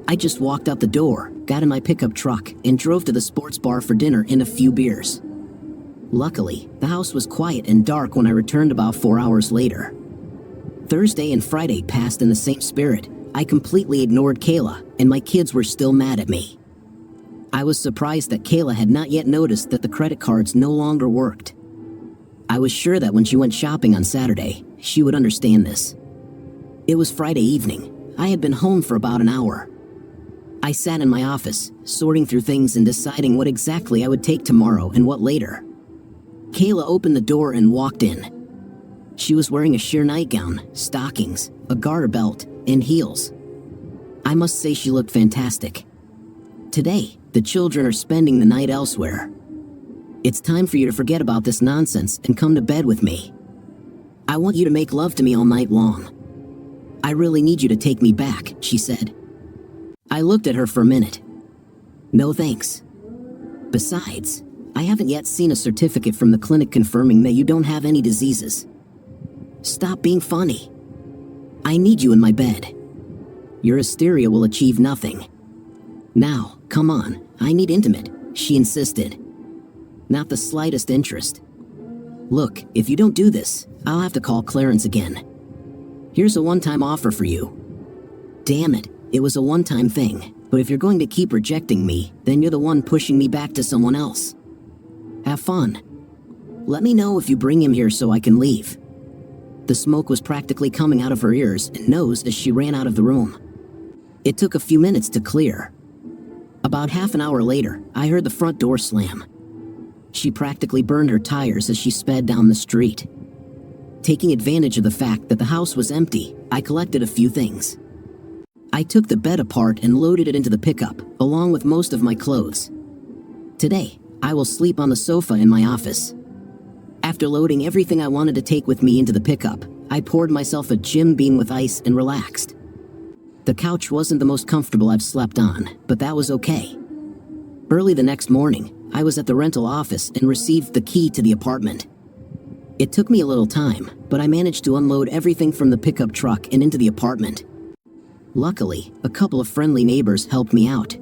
I just walked out the door, got in my pickup truck, and drove to the sports bar for dinner and a few beers. Luckily, the house was quiet and dark when I returned about 4 hours later. Thursday and Friday passed in the same spirit. I completely ignored Kayla, and my kids were still mad at me. I was surprised that Kayla had not yet noticed that the credit cards no longer worked. I was sure that when she went shopping on Saturday, she would understand this. It was Friday evening. I had been home for about an hour. I sat in my office, sorting through things and deciding what exactly I would take tomorrow and what later. Kayla opened the door and walked in. She was wearing a sheer nightgown, stockings, a garter belt, and heels. I must say she looked fantastic. Today, the children are spending the night elsewhere. It's time for you to forget about this nonsense and come to bed with me. I want you to make love to me all night long. I really need you to take me back, she said. I looked at her for a minute. No thanks. Besides, I haven't yet seen a certificate from the clinic confirming that you don't have any diseases. Stop being funny. I need you in my bed. Your hysteria will achieve nothing. Now, come on, I need intimate, she insisted. Not the slightest interest. Look, if you don't do this, I'll have to call Clarence again. Here's a one-time offer for you. Damn it, it was a one-time thing, but if you're going to keep rejecting me, then you're the one pushing me back to someone else. Have fun. Let me know if you bring him here so I can leave. The smoke was practically coming out of her ears and nose as she ran out of the room. It took a few minutes to clear. About half an hour later, I heard the front door slam. She practically burned her tires as she sped down the street. Taking advantage of the fact that the house was empty, I collected a few things. I took the bed apart and loaded it into the pickup, along with most of my clothes. Today, I will sleep on the sofa in my office. After loading everything I wanted to take with me into the pickup, I poured myself a Jim Beam with ice and relaxed. The couch wasn't the most comfortable I've slept on, but that was okay. Early the next morning, I was at the rental office and received the key to the apartment. It took me a little time, but I managed to unload everything from the pickup truck and into the apartment. Luckily, a couple of friendly neighbors helped me out.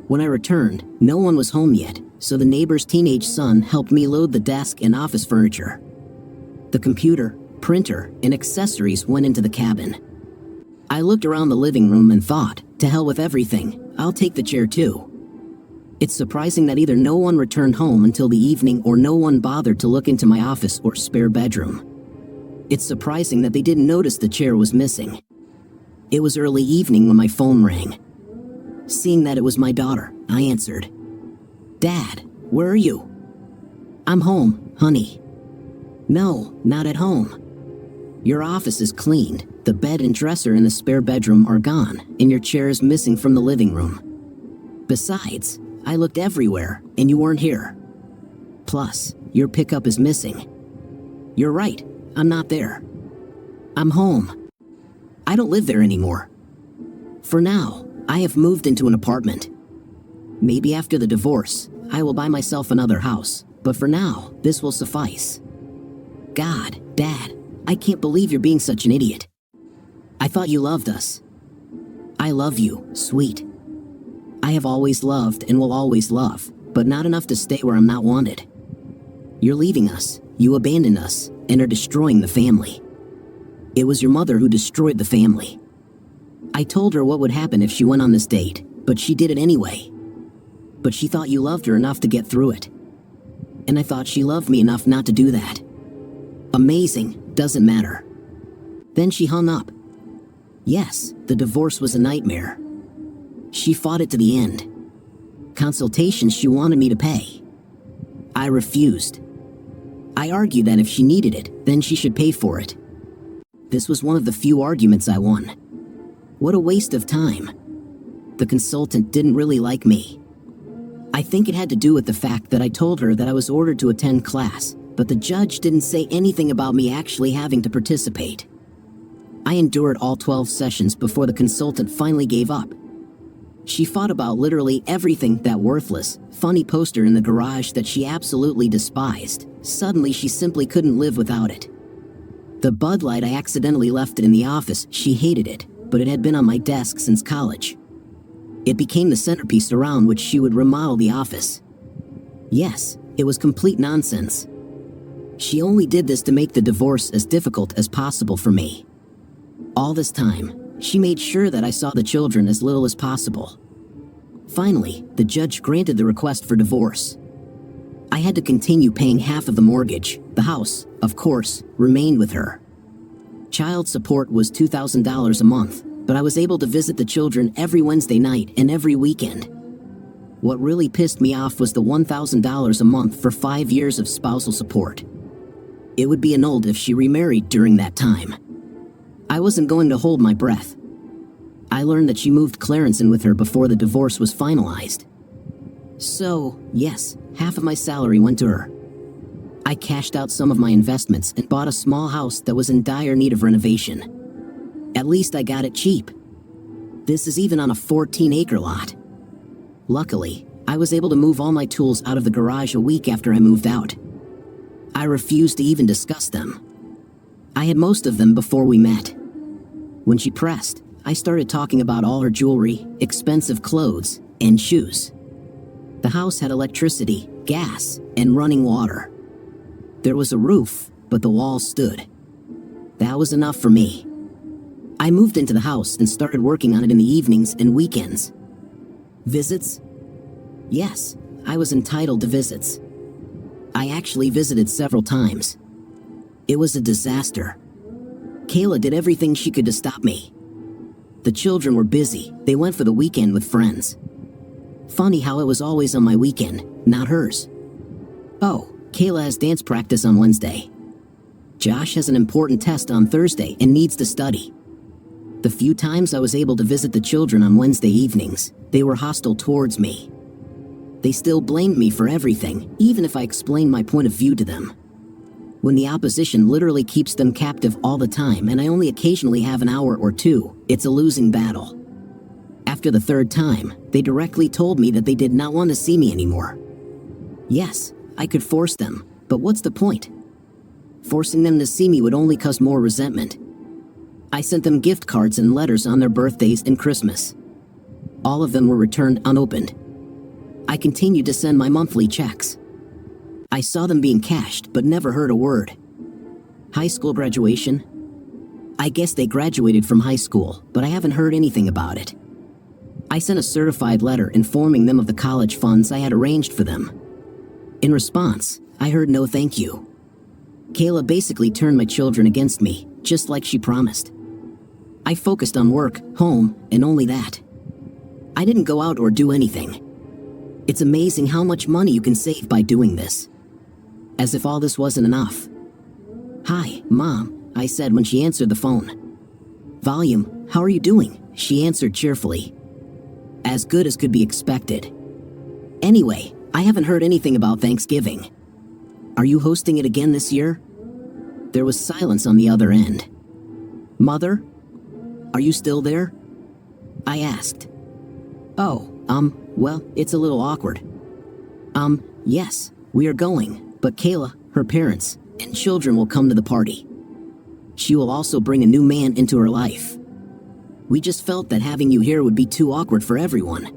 When I returned, no one was home yet, so the neighbor's teenage son helped me load the desk and office furniture. The computer, printer, and accessories went into the cabin. I looked around the living room and thought, to hell with everything, I'll take the chair too. It's surprising that either no one returned home until the evening or no one bothered to look into my office or spare bedroom. It's surprising that they didn't notice the chair was missing. It was early evening when my phone rang. Seeing that it was my daughter, I answered. Dad, where are you? I'm home, honey. No, not at home. Your office is cleaned, the bed and dresser in the spare bedroom are gone, and your chair is missing from the living room. Besides, I looked everywhere, and you weren't here. Plus, your pickup is missing. You're right, I'm not there. I'm home. I don't live there anymore. For now, I have moved into an apartment. Maybe after the divorce, I will buy myself another house, but for now, this will suffice. God, Dad, I can't believe you're being such an idiot. I thought you loved us. I love you, sweet. I have always loved and will always love, but not enough to stay where I'm not wanted. You're leaving us, you abandoned us, and are destroying the family. It was your mother who destroyed the family. I told her what would happen if she went on this date, but she did it anyway. But she thought you loved her enough to get through it. And I thought she loved me enough not to do that. Amazing, doesn't matter. Then she hung up. Yes, the divorce was a nightmare. She fought it to the end. Consultations she wanted me to pay. I refused. I argued that if she needed it, then she should pay for it. This was one of the few arguments I won. What a waste of time. The consultant didn't really like me. I think it had to do with the fact that I told her that I was ordered to attend class, but the judge didn't say anything about me actually having to participate. I endured all 12 sessions before the consultant finally gave up. She fought about literally everything that worthless, funny poster in the garage that she absolutely despised. Suddenly she simply couldn't live without it. The Bud Light, I accidentally left it in the office. She hated it, but it had been on my desk since college. It became the centerpiece around which she would remodel the office. Yes, it was complete nonsense. She only did this to make the divorce as difficult as possible for me. All this time, she made sure that I saw the children as little as possible. Finally, the judge granted the request for divorce. I had to continue paying half of the mortgage. The house, of course, remained with her. Child support was $2,000 a month, but I was able to visit the children every Wednesday night and every weekend. What really pissed me off was the $1,000 a month for 5 years of spousal support. It would be annulled if she remarried during that time. I wasn't going to hold my breath. I learned that she moved Clarence in with her before the divorce was finalized. So, yes, half of my salary went to her. I cashed out some of my investments and bought a small house that was in dire need of renovation. At least I got it cheap. This is even on a 14-acre lot. Luckily, I was able to move all my tools out of the garage a week after I moved out. I refused to even discuss them. I had most of them before we met. When she pressed, I started talking about all her jewelry, expensive clothes, and shoes. The house had electricity, gas, and running water. There was a roof, but the walls stood. That was enough for me. I moved into the house and started working on it in the evenings and weekends. Visits? Yes, I was entitled to visits. I actually visited several times. It was a disaster. Kayla did everything she could to stop me. The children were busy. They went for the weekend with friends. Funny how it was always on my weekend, not hers. Oh, Kayla has dance practice on Wednesday. Josh has an important test on Thursday and needs to study. The few times I was able to visit the children on Wednesday evenings, they were hostile towards me. They still blamed me for everything, even if I explained my point of view to them. When the opposition literally keeps them captive all the time and I only occasionally have an hour or two, it's a losing battle. After the third time, they directly told me that they did not want to see me anymore. Yes, I could force them, but what's the point? Forcing them to see me would only cause more resentment. I sent them gift cards and letters on their birthdays and Christmas. All of them were returned unopened. I continued to send my monthly checks. I saw them being cashed, but never heard a word. High school graduation? I guess they graduated from high school, but I haven't heard anything about it. I sent a certified letter informing them of the college funds I had arranged for them. In response, I heard no thank you. Kayla basically turned my children against me, just like she promised. I focused on work, home, and only that. I didn't go out or do anything. It's amazing how much money you can save by doing this. As if all this wasn't enough. "Hi, Mom," I said when she answered the phone. "Volume, how are you doing?" she answered cheerfully. As good as could be expected. "Anyway, I haven't heard anything about Thanksgiving. Are you hosting it again this year?" There was silence on the other end. "Mother? Are you still there?" I asked. "Oh, well, it's a little awkward. Yes, we are going, but Kayla, her parents, and children will come to the party. She will also bring a new man into her life. We just felt that having you here would be too awkward for everyone.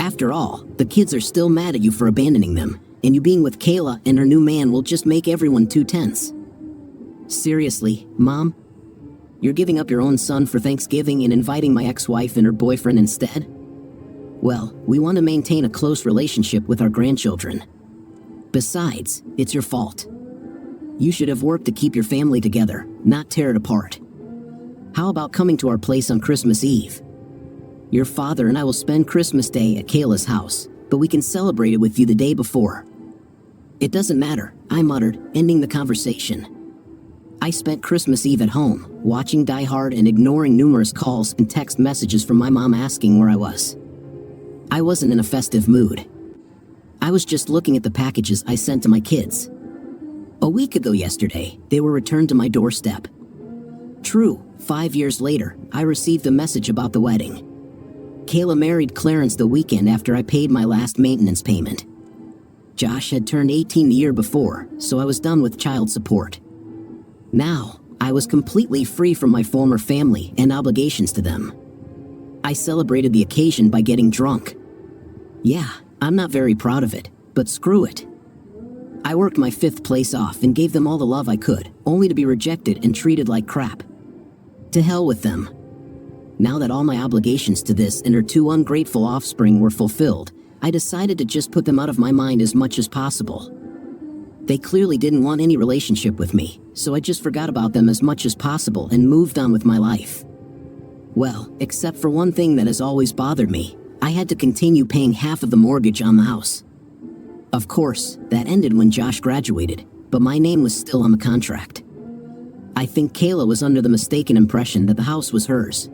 After all, the kids are still mad at you for abandoning them, and you being with Kayla and her new man will just make everyone too tense." "Seriously, Mom? You're giving up your own son for Thanksgiving and inviting my ex-wife and her boyfriend instead?" "Well, we want to maintain a close relationship with our grandchildren. Besides, it's your fault. You should have worked to keep your family together, not tear it apart. How about coming to our place on Christmas Eve? Your father and I will spend Christmas Day at Kayla's house, but we can celebrate it with you the day before." "It doesn't matter," I muttered, ending the conversation. I spent Christmas Eve at home, watching Die Hard and ignoring numerous calls and text messages from my mom asking where I was. I wasn't in a festive mood. I was just looking at the packages I sent to my kids. A week ago yesterday, they were returned to my doorstep. True, 5 years later, I received a message about the wedding. Kayla married Clarence the weekend after I paid my last maintenance payment. Josh had turned 18 the year before, so I was done with child support. Now, I was completely free from my former family and obligations to them. I celebrated the occasion by getting drunk. Yeah, I'm not very proud of it, but screw it. I worked my 5th place off and gave them all the love I could, only to be rejected and treated like crap. To hell with them. Now that all my obligations to this and her 2 ungrateful offspring were fulfilled, I decided to just put them out of my mind as much as possible. They clearly didn't want any relationship with me, so I just forgot about them as much as possible and moved on with my life. Well, except for one thing that has always bothered me, I had to continue paying half of the mortgage on the house. Of course, that ended when Josh graduated, but my name was still on the contract. I think Kayla was under the mistaken impression that the house was hers.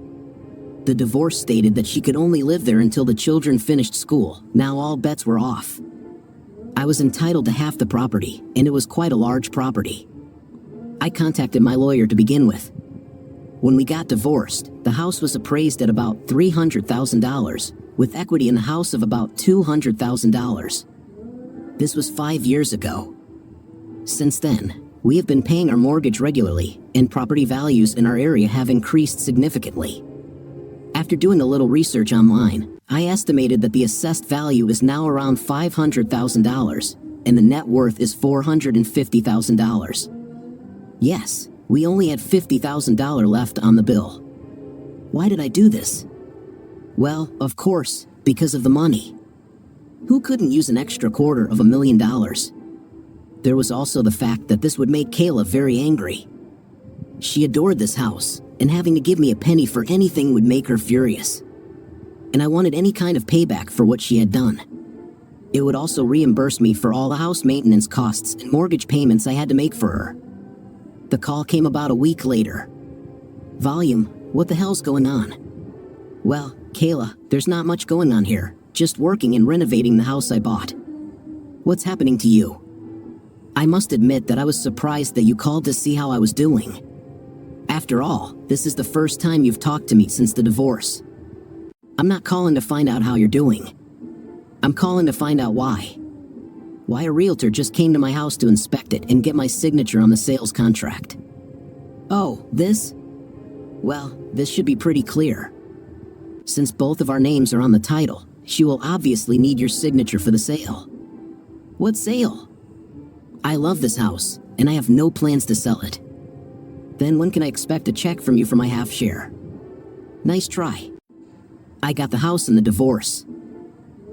The divorce stated that she could only live there until the children finished school. Now all bets were off. I was entitled to half the property, and it was quite a large property. I contacted my lawyer to begin with. When we got divorced, the house was appraised at about $300,000, with equity in the house of about $200,000. This was 5 years ago. Since then, we have been paying our mortgage regularly, and property values in our area have increased significantly. After doing a little research online, I estimated that the assessed value is now around $500,000, and the net worth is $450,000. Yes, we only had $50,000 left on the bill. Why did I do this? Well, of course, because of the money. Who couldn't use an extra $250,000? There was also the fact that this would make Kayla very angry. She adored this house, and having to give me a penny for anything would make her furious. And I wanted any kind of payback for what she had done. It would also reimburse me for all the house maintenance costs and mortgage payments I had to make for her. The call came about a week later. Volume, what the hell's going on? Well, Kayla, there's not much going on here, just working and renovating the house I bought. What's happening to you? I must admit that I was surprised that you called to see how I was doing. After all, this is the first time you've talked to me since the divorce. I'm not calling to find out how you're doing. I'm calling to find out why. Why a realtor just came to my house to inspect it and get my signature on the sales contract. Oh, this? Well, this should be pretty clear. Since both of our names are on the title, she will obviously need your signature for the sale. What sale? I love this house, and I have no plans to sell it. Then when can I expect a check from you for my half share? Nice try. I got the house in the divorce.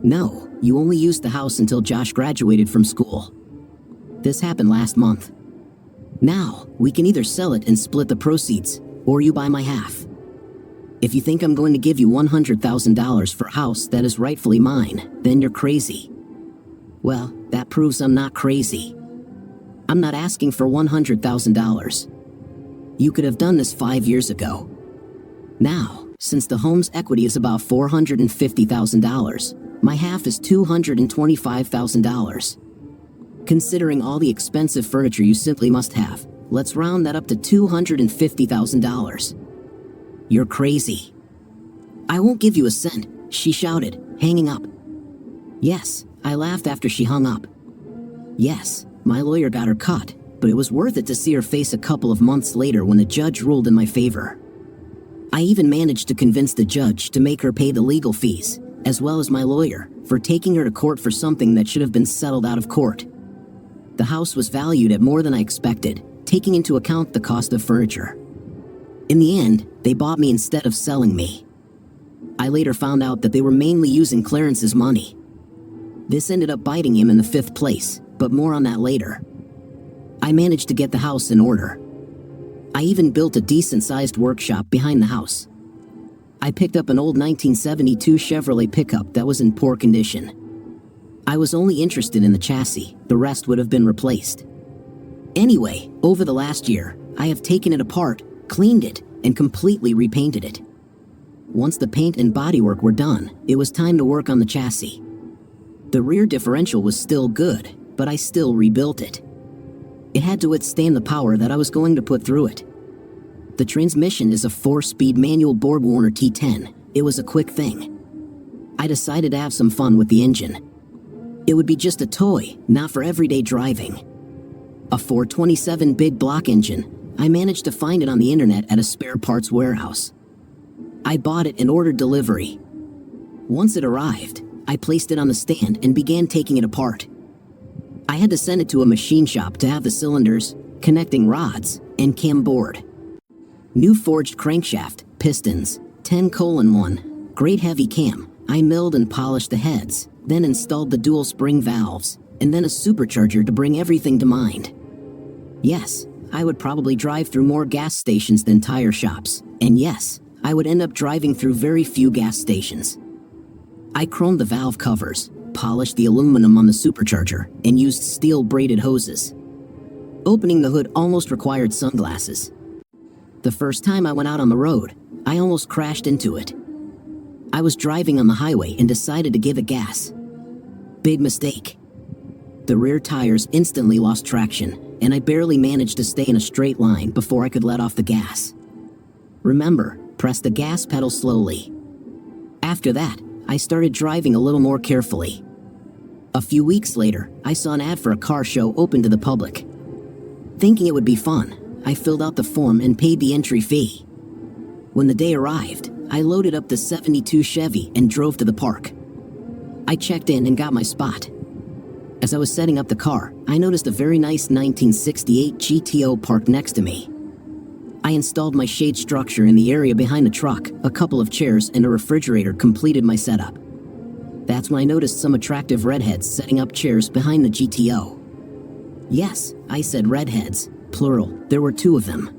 No, you only used the house until Josh graduated from school. This happened last month. Now, we can either sell it and split the proceeds, or you buy my half. If you think I'm going to give you $100,000 for a house that is rightfully mine, then you're crazy. Well, that proves I'm not crazy. I'm not asking for $100,000. You could have done this 5 years ago. Now, since the home's equity is about $450,000, my half is $225,000. Considering all the expensive furniture you simply must have, let's round that up to $250,000. You're crazy. I won't give you a cent, she shouted, hanging up. Yes, I laughed after she hung up. Yes, my lawyer got her cut, but it was worth it to see her face a couple of months later when the judge ruled in my favor. I even managed to convince the judge to make her pay the legal fees, as well as my lawyer, for taking her to court for something that should have been settled out of court. The house was valued at more than I expected, taking into account the cost of furniture. In the end, they bought me instead of selling me. I later found out that they were mainly using Clarence's money. This ended up biting him in the 5th place, but more on that later. I managed to get the house in order. I even built a decent-sized workshop behind the house. I picked up an old 1972 Chevrolet pickup that was in poor condition. I was only interested in the chassis, the rest would have been replaced. Anyway, over the last year, I have taken it apart, cleaned it, and completely repainted it. Once the paint and bodywork were done, it was time to work on the chassis. The rear differential was still good, but I still rebuilt it. It had to withstand the power that I was going to put through it. The transmission is a 4-speed manual Borg-Warner T10. It was a quick thing. I decided to have some fun with the engine. It would be just a toy, not for everyday driving. A 427 big block engine, I managed to find it on the internet at a spare parts warehouse. I bought it and ordered delivery. Once it arrived, I placed it on the stand and began taking it apart. I had to send it to a machine shop to have the cylinders, connecting rods, and cam board. New forged crankshaft, pistons, 10:1, great heavy cam. I milled and polished the heads, then installed the dual spring valves, and then a supercharger to bring everything to mind. Yes, I would probably drive through more gas stations than tire shops, and yes, I would end up driving through very few gas stations. I chromed the valve covers, polished the aluminum on the supercharger, and used steel braided hoses. Opening the hood almost required sunglasses. The first time I went out on the road, I almost crashed into it. I was driving on the highway and decided to give it gas. Big mistake. The rear tires instantly lost traction, and I barely managed to stay in a straight line before I could let off the gas. Remember, press the gas pedal slowly. After that, I started driving a little more carefully. A few weeks later, I saw an ad for a car show open to the public. Thinking it would be fun, I filled out the form and paid the entry fee. When the day arrived, I loaded up the 72 Chevy and drove to the park. I checked in and got my spot. As I was setting up the car, I noticed a very nice 1968 GTO parked next to me. I installed my shade structure in the area behind the truck, a couple of chairs and a refrigerator completed my setup. That's when I noticed some attractive redheads setting up chairs behind the GTO. Yes, I said redheads, plural. There were two of them.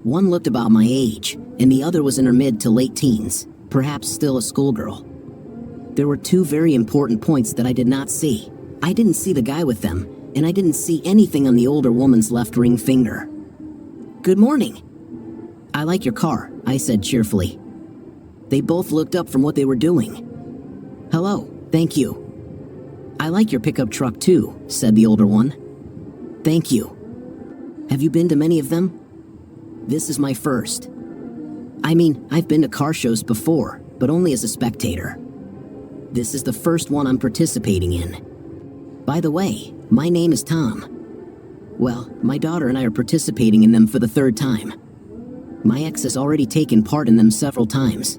One looked about my age, and the other was in her mid to late teens, perhaps still a schoolgirl. There were two very important points that I did not see. I didn't see the guy with them, and I didn't see anything on the older woman's left ring finger. "Good morning." "I like your car," I said cheerfully. They both looked up from what they were doing. "Hello, thank you." "I like your pickup truck too," said the older one. "Thank you. Have you been to many of them?" "This is my first. I mean, I've been to car shows before, but only as a spectator. This is the first one I'm participating in. By the way, my name is Tom. Well, my daughter and I are participating in them for the third time. My ex has already taken part in them several times.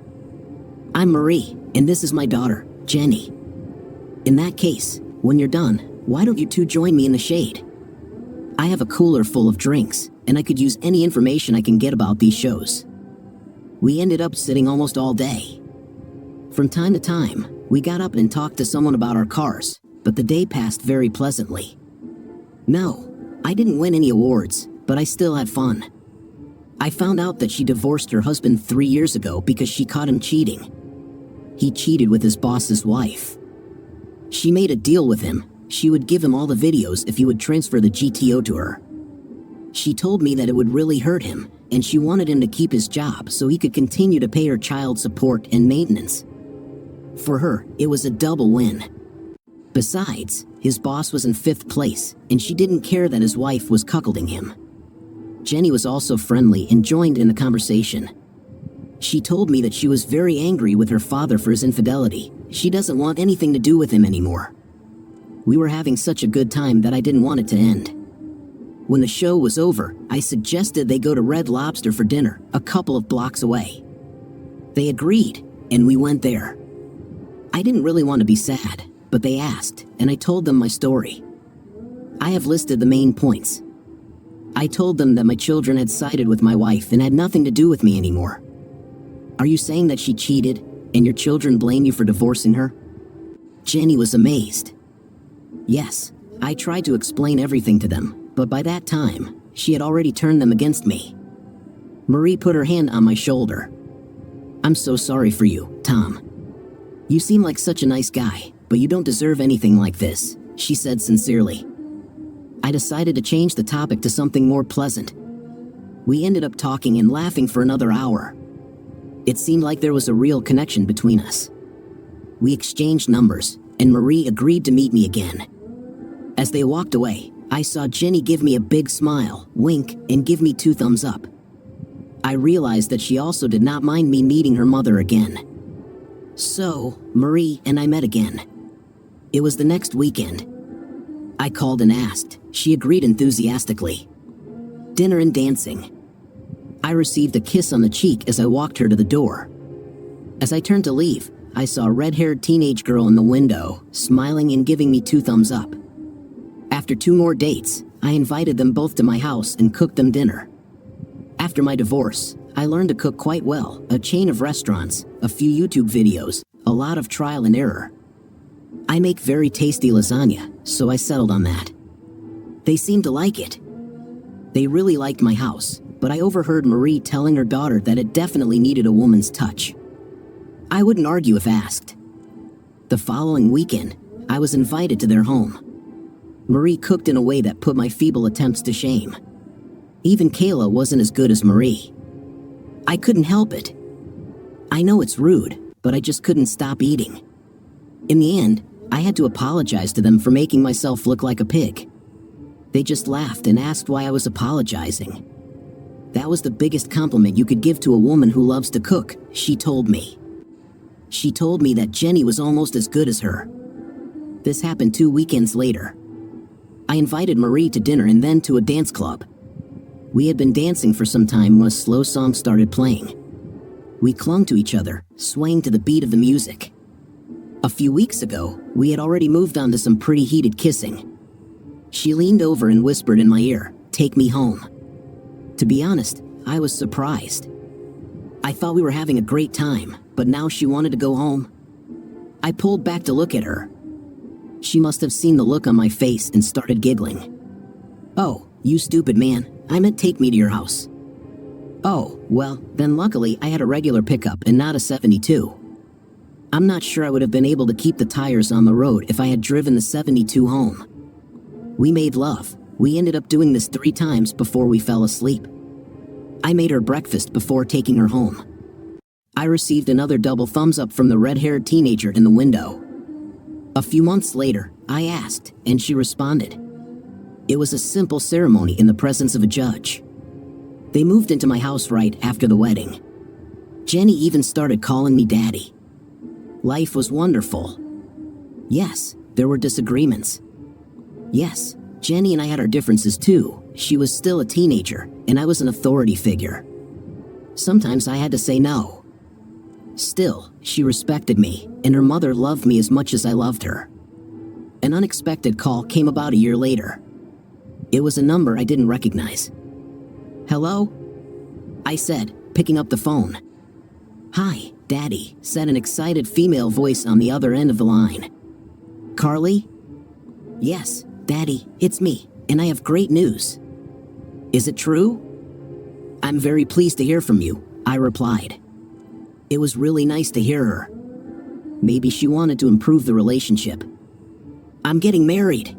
I'm Marie, and this is my daughter, Jenny. In that case, when you're done, why don't you two join me in the shade? I have a cooler full of drinks, and I could use any information I can get about these shows." We ended up sitting almost all day. From time to time, we got up and talked to someone about our cars, but the day passed very pleasantly. No, I didn't win any awards, but I still had fun. I found out that she divorced her husband 3 years ago because she caught him cheating. He cheated with his boss's wife. She made a deal with him. She would give him all the videos if he would transfer the GTO to her. She told me that it would really hurt him, and she wanted him to keep his job so he could continue to pay her child support and maintenance. For her, it was a double win. Besides, his boss was in 5th place, and she didn't care that his wife was cuckolding him. Jenny was also friendly and joined in the conversation. She told me that she was very angry with her father for his infidelity. She doesn't want anything to do with him anymore. We were having such a good time that I didn't want it to end. When the show was over, I suggested they go to Red Lobster for dinner, a couple of blocks away. They agreed, and we went there. I didn't really want to be sad, but they asked, and I told them my story. I have listed the main points. I told them that my children had sided with my wife and had nothing to do with me anymore. Are you saying that she cheated, and your children blame you for divorcing her? Jenny was amazed. Yes, I tried to explain everything to them, but by that time, she had already turned them against me. Marie put her hand on my shoulder. I'm so sorry for you, Tom. You seem like such a nice guy, but you don't deserve anything like this, she said sincerely. I decided to change the topic to something more pleasant. We ended up talking and laughing for another hour. It seemed like there was a real connection between us. We exchanged numbers, and Marie agreed to meet me again. As they walked away, I saw Jenny give me a big smile, wink, and give me 2 thumbs up. I realized that she also did not mind me meeting her mother again. So, Marie and I met again. It was the next weekend. I called and asked. She agreed enthusiastically. Dinner and dancing. I received a kiss on the cheek as I walked her to the door. As I turned to leave, I saw a red-haired teenage girl in the window, smiling and giving me 2 thumbs up. After 2 more dates, I invited them both to my house and cooked them dinner. After my divorce, I learned to cook quite well, a chain of restaurants, a few YouTube videos, a lot of trial and error. I make very tasty lasagna, so I settled on that. They seemed to like it. They really liked my house, but I overheard Marie telling her daughter that it definitely needed a woman's touch. I wouldn't argue if asked. The following weekend, I was invited to their home. Marie cooked in a way that put my feeble attempts to shame. Even Kayla wasn't as good as Marie. I couldn't help it. I know it's rude, but I just couldn't stop eating. In the end, I had to apologize to them for making myself look like a pig. They just laughed and asked why I was apologizing. That was the biggest compliment you could give to a woman who loves to cook, she told me. She told me that Jenny was almost as good as her. This happened 2 weekends later. I invited Marie to dinner and then to a dance club. We had been dancing for some time when a slow song started playing. We clung to each other, swaying to the beat of the music. A few weeks ago, we had already moved on to some pretty heated kissing. She leaned over and whispered in my ear, "Take me home." To be honest, I was surprised. I thought we were having a great time, but now she wanted to go home. I pulled back to look at her. She must have seen the look on my face and started giggling. "Oh, you stupid man, I meant take me to your house." "Oh, well, then luckily I had a regular pickup and not a 72. I'm not sure I would have been able to keep the tires on the road if I had driven the 72 home. We made love. We ended up doing this 3 times before we fell asleep. I made her breakfast before taking her home." I received another double thumbs up from the red-haired teenager in the window. A few months later, I asked, and she responded. It was a simple ceremony in the presence of a judge. They moved into my house right after the wedding. Jenny even started calling me daddy. Life was wonderful. Yes, there were disagreements. Yes, Jenny and I had our differences too. She was still a teenager, and I was an authority figure. Sometimes I had to say no. Still, she respected me, and her mother loved me as much as I loved her. An unexpected call came about a year later. It was a number I didn't recognize. "Hello?" I said, picking up the phone. "Hi, Daddy," said an excited female voice on the other end of the line. "Carly?" "Yes, Daddy, it's me, and I have great news." "Is it true?" "I'm very pleased to hear from you," I replied. It was really nice to hear her. Maybe she wanted to improve the relationship. "I'm getting married."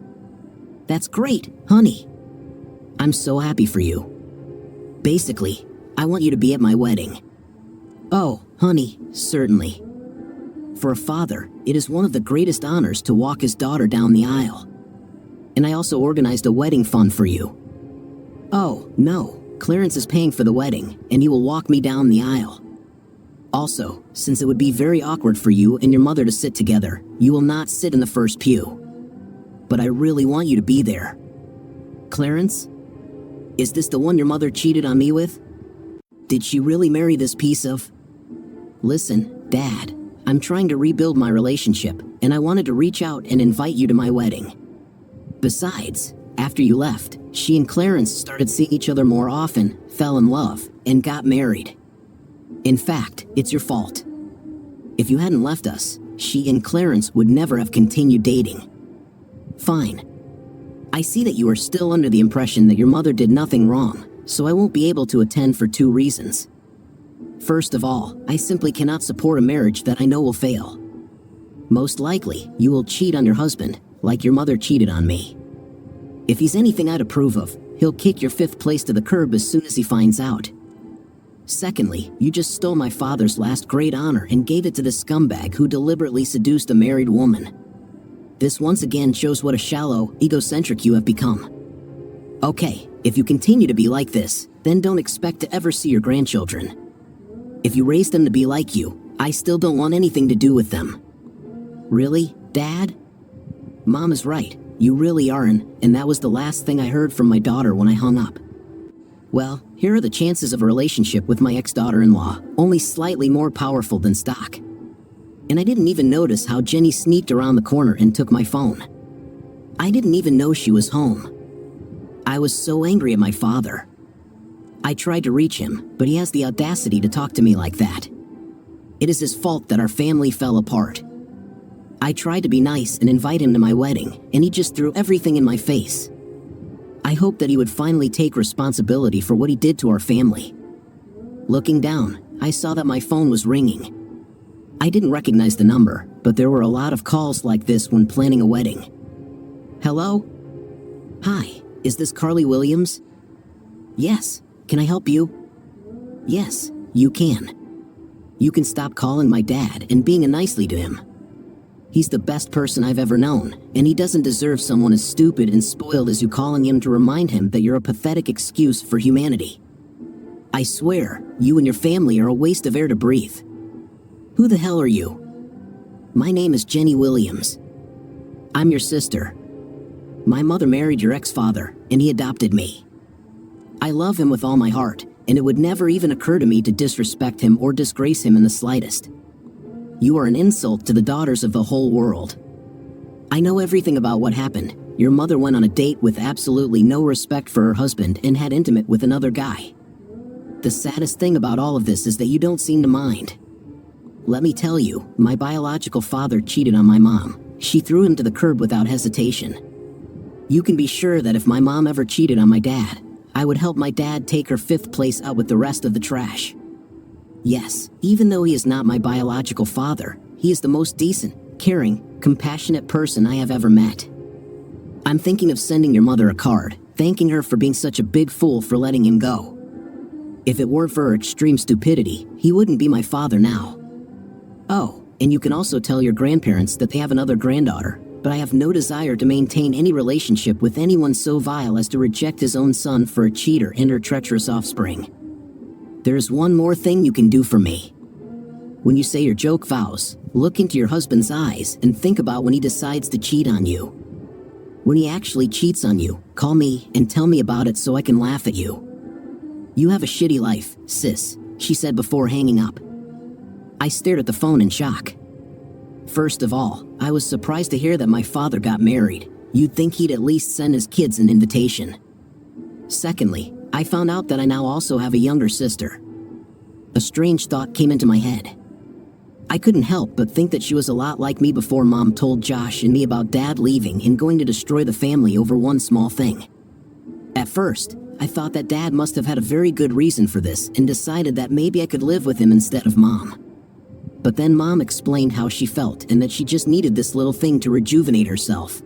"That's great, honey." "I'm so happy for you. Basically, I want you to be at my wedding." "Oh, honey, certainly." For a father, it is one of the greatest honors to walk his daughter down the aisle. And I also organized a wedding fund for you. "Oh, no, Clarence is paying for the wedding, and he will walk me down the aisle. Also, since it would be very awkward for you and your mother to sit together, you will not sit in the first pew. But I really want you to be there." "Clarence? Is this the one your mother cheated on me with? Did she really marry this piece of—" "Listen, Dad, I'm trying to rebuild my relationship, and I wanted to reach out and invite you to my wedding. Besides, after you left, she and Clarence started seeing each other more often, fell in love, and got married. In fact, it's your fault. If you hadn't left us, she and Clarence would never have continued dating." "Fine. I see that you are still under the impression that your mother did nothing wrong, so I won't be able to attend for 2 reasons. First of all, I simply cannot support a marriage that I know will fail. Most likely, you will cheat on your husband, like your mother cheated on me. If he's anything I'd approve of, he'll kick your 5th place to the curb as soon as he finds out. Secondly, you just stole my father's last great honor and gave it to this scumbag who deliberately seduced a married woman. This once again shows what a shallow, egocentric you have become. Okay, if you continue to be like this, then don't expect to ever see your grandchildren. If you raise them to be like you, I still don't want anything to do with them." "Really, Dad?" "Mom is right, you really aren't, and that was the last thing I heard from my daughter when I hung up. Well, here are the chances of a relationship with my ex-daughter-in-law, only slightly more powerful than stock. And I didn't even notice how Jenny sneaked around the corner and took my phone. I didn't even know she was home. I was so angry at my father. I tried to reach him, but he has the audacity to talk to me like that. It is his fault that our family fell apart. I tried to be nice and invite him to my wedding, and he just threw everything in my face. I hoped that he would finally take responsibility for what he did to our family. Looking down, I saw that my phone was ringing. I didn't recognize the number, but there were a lot of calls like this when planning a wedding. "Hello? Hi, is this Carly Williams?" "Yes, can I help you?" "Yes, you can. You can stop calling my dad and being nicely to him. He's the best person I've ever known, and he doesn't deserve someone as stupid and spoiled as you calling him to remind him that you're a pathetic excuse for humanity. I swear, you and your family are a waste of air to breathe. Who the hell are you?" "My name is Jenny Williams. I'm your sister. My mother married your ex-father, and he adopted me. I love him with all my heart, and it would never even occur to me to disrespect him or disgrace him in the slightest. You are an insult to the daughters of the whole world. I know everything about what happened. Your mother went on a date with absolutely no respect for her husband and had intimate with another guy. The saddest thing about all of this is that you don't seem to mind. Let me tell you, my biological father cheated on my mom. She threw him to the curb without hesitation. You can be sure that if my mom ever cheated on my dad, I would help my dad take her 5th place out with the rest of the trash. Yes, even though he is not my biological father, he is the most decent, caring, compassionate person I have ever met. I'm thinking of sending your mother a card, thanking her for being such a big fool for letting him go. If it weren't for her extreme stupidity, he wouldn't be my father now. Oh, and you can also tell your grandparents that they have another granddaughter, but I have no desire to maintain any relationship with anyone so vile as to reject his own son for a cheater and her treacherous offspring. There's one more thing you can do for me. When you say your joke vows, look into your husband's eyes and think about when he decides to cheat on you. When he actually cheats on you, call me and tell me about it so I can laugh at you. You have a shitty life, sis, she said before hanging up. I stared at the phone in shock. First of all, I was surprised to hear that my father got married. You'd think he'd at least send his kids an invitation. Secondly, I found out that I now also have a younger sister. A strange thought came into my head. I couldn't help but think that she was a lot like me before Mom told Josh and me about Dad leaving and going to destroy the family over one small thing. At first, I thought that Dad must have had a very good reason for this and decided that maybe I could live with him instead of Mom. But then Mom explained how she felt and that she just needed this little thing to rejuvenate herself.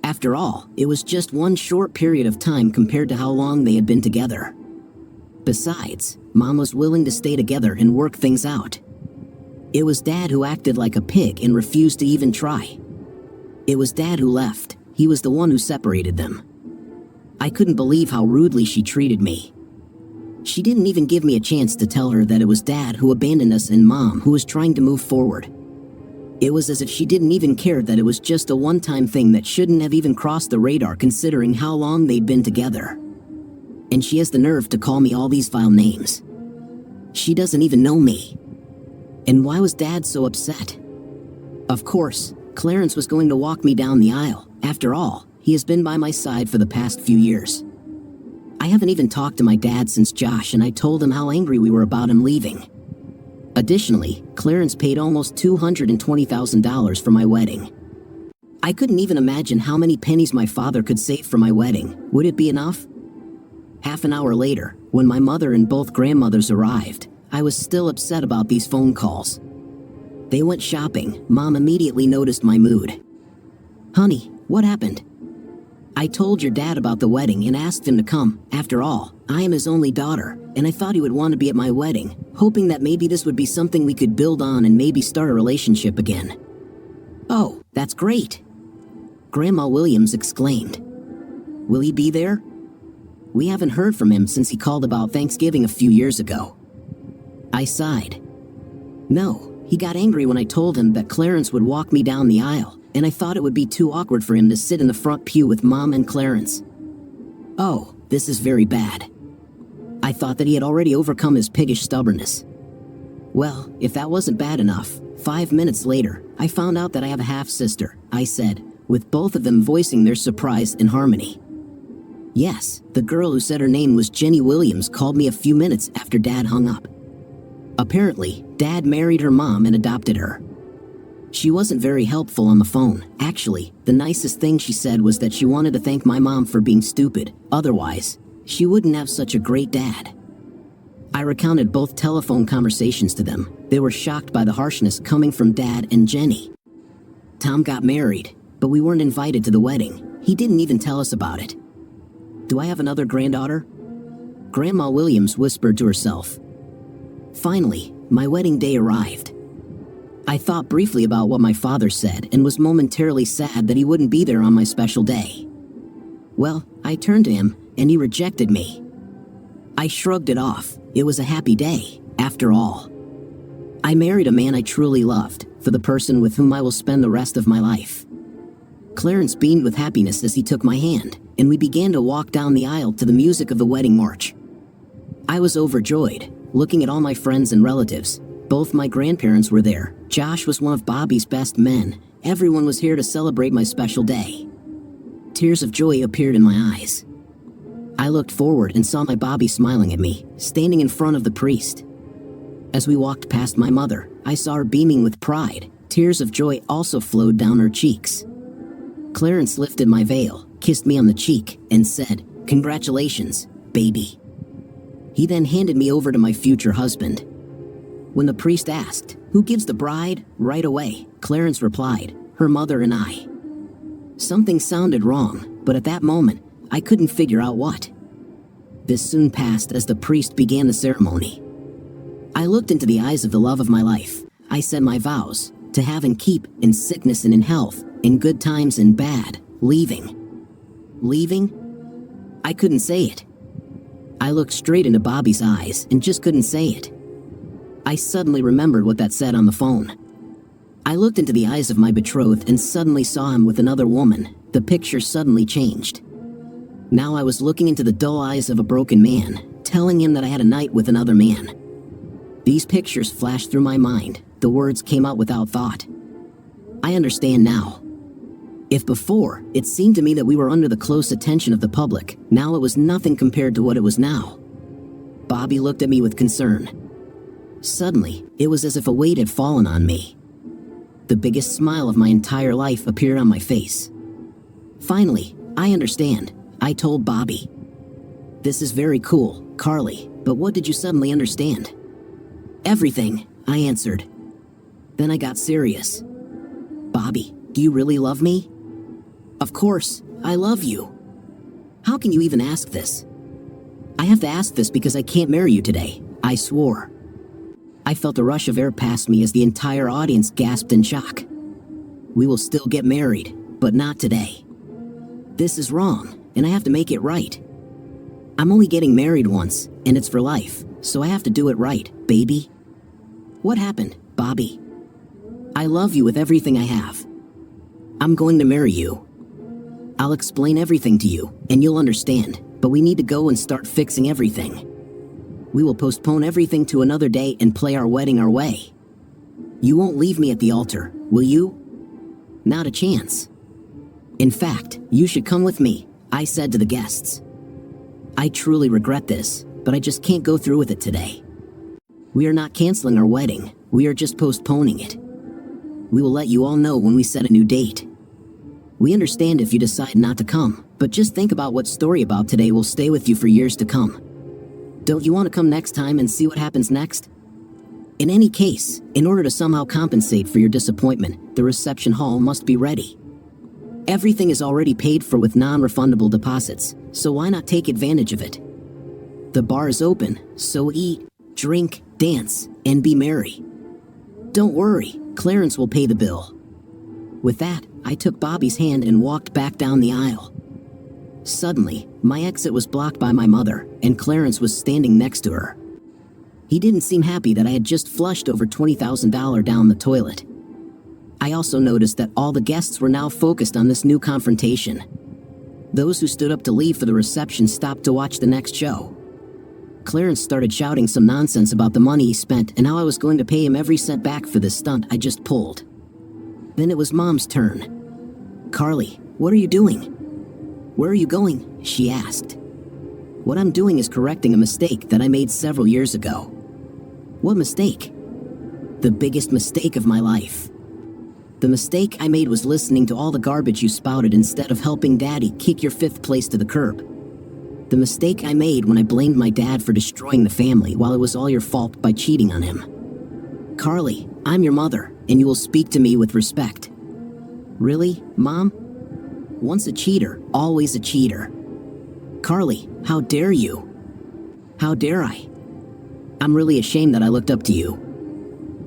After all, it was just one short period of time compared to how long they had been together. Besides, Mom was willing to stay together and work things out. It was Dad who acted like a pig and refused to even try. It was Dad who left. He was the one who separated them. I couldn't believe how rudely she treated me. She didn't even give me a chance to tell her that it was Dad who abandoned us and Mom who was trying to move forward. It was as if she didn't even care that it was just a one-time thing that shouldn't have even crossed the radar considering how long they'd been together. And she has the nerve to call me all these vile names. She doesn't even know me. And why was Dad so upset? Of course, Clarence was going to walk me down the aisle. After all, he has been by my side for the past few years. I haven't even talked to my dad since Josh and I told him how angry we were about him leaving. Additionally, Clarence paid almost $220,000 for my wedding. I couldn't even imagine how many pennies my father could save for my wedding. Would it be enough? Half an hour later, when my mother and both grandmothers arrived, I was still upset about these phone calls. They went shopping. Mom immediately noticed my mood. Honey, what happened? I told your dad about the wedding and asked him to come. After all, I am his only daughter, and I thought he would want to be at my wedding, hoping that maybe this would be something we could build on and maybe start a relationship again. Oh, that's great! Grandma Williams exclaimed. Will he be there? We haven't heard from him since he called about Thanksgiving a few years ago. I sighed. No, he got angry when I told him that Clarence would walk me down the aisle, and I thought it would be too awkward for him to sit in the front pew with Mom and Clarence. Oh, this is very bad. I thought that he had already overcome his piggish stubbornness. Well, if that wasn't bad enough, 5 minutes later, I found out that I have a half-sister, I said, with both of them voicing their surprise in harmony. Yes, the girl who said her name was Jenny Williams called me a few minutes after Dad hung up. Apparently, Dad married her mom and adopted her. She wasn't very helpful on the phone. Actually, the nicest thing she said was that she wanted to thank my mom for being stupid. Otherwise, she wouldn't have such a great dad. I recounted both telephone conversations to them. They were shocked by the harshness coming from Dad and Jenny. Tom got married, but we weren't invited to the wedding. He didn't even tell us about it. Do I have another granddaughter? Grandma Williams whispered to herself. Finally, my wedding day arrived. I thought briefly about what my father said and was momentarily sad that he wouldn't be there on my special day. Well, I turned to him, and he rejected me. I shrugged it off. It was a happy day, after all. I married a man I truly loved, for the person with whom I will spend the rest of my life. Clarence beamed with happiness as he took my hand, and we began to walk down the aisle to the music of the wedding march. I was overjoyed, looking at all my friends and relatives, Both my grandparents were there. Josh was one of Bobby's best men. Everyone was here to celebrate my special day. Tears of joy appeared in my eyes. I looked forward and saw my Bobby smiling at me, standing in front of the priest. As we walked past my mother, I saw her beaming with pride. Tears of joy also flowed down her cheeks. Clarence lifted my veil, kissed me on the cheek, and said, "Congratulations, baby." He then handed me over to my future husband. When the priest asked, "Who gives the bride?" right away, Clarence replied, "Her mother and I." Something sounded wrong, but at that moment, I couldn't figure out what. This soon passed as the priest began the ceremony. I looked into the eyes of the love of my life. I said my vows, to have and keep, in sickness and in health, in good times and bad, leaving. Leaving? I couldn't say it. I looked straight into Bobby's eyes and just couldn't say it. I suddenly remembered what that said on the phone. I looked into the eyes of my betrothed and suddenly saw him with another woman. The picture suddenly changed. Now I was looking into the dull eyes of a broken man, telling him that I had a night with another man. These pictures flashed through my mind. The words came out without thought. I understand now. If before, it seemed to me that we were under the close attention of the public, now it was nothing compared to what it was now. Bobby looked at me with concern. Suddenly, it was as if a weight had fallen on me. The biggest smile of my entire life appeared on my face. Finally, I understand, I told Bobby. This is very cool, Carly, but what did you suddenly understand? Everything, I answered. Then I got serious. Bobby, do you really love me? Of course, I love you. How can you even ask this? I have to ask this because I can't marry you today, I swore. I felt a rush of air pass me as the entire audience gasped in shock. We will still get married, but not today. This is wrong, and I have to make it right. I'm only getting married once, and it's for life, so I have to do it right, baby. What happened, Bobby? I love you with everything I have. I'm going to marry you. I'll explain everything to you, and you'll understand, but we need to go and start fixing everything. We will postpone everything to another day and play our wedding our way. You won't leave me at the altar, will you? Not a chance. In fact, you should come with me, I said to the guests. I truly regret this, but I just can't go through with it today. We are not canceling our wedding, we are just postponing it. We will let you all know when we set a new date. We understand if you decide not to come, but just think about what story about today will stay with you for years to come. Don't you want to come next time and see what happens next? In any case, in order to somehow compensate for your disappointment, the reception hall must be ready. Everything is already paid for with non-refundable deposits, so why not take advantage of it? The bar is open, so eat, drink, dance, and be merry. Don't worry, Clarence will pay the bill. With that, I took Bobby's hand and walked back down the aisle. Suddenly, my exit was blocked by my mother, and Clarence was standing next to her. He didn't seem happy that I had just flushed over $20,000 down the toilet. I also noticed that all the guests were now focused on this new confrontation. Those who stood up to leave for the reception stopped to watch the next show. Clarence started shouting some nonsense about the money he spent and how I was going to pay him every cent back for this stunt I just pulled. Then it was Mom's turn. "Carly, what are you doing?" "Where are you going?" she asked. "What I'm doing is correcting a mistake that I made several years ago." "What mistake?" "The biggest mistake of my life. The mistake I made was listening to all the garbage you spouted instead of helping Daddy kick your fifth place to the curb. The mistake I made when I blamed my dad for destroying the family while it was all your fault by cheating on him. Carly, I'm your mother, and you will speak to me with respect." "Really, Mom?" "Once a cheater, always a cheater." "Carly, how dare you?" "How dare I?" "I'm really ashamed that I looked up to you."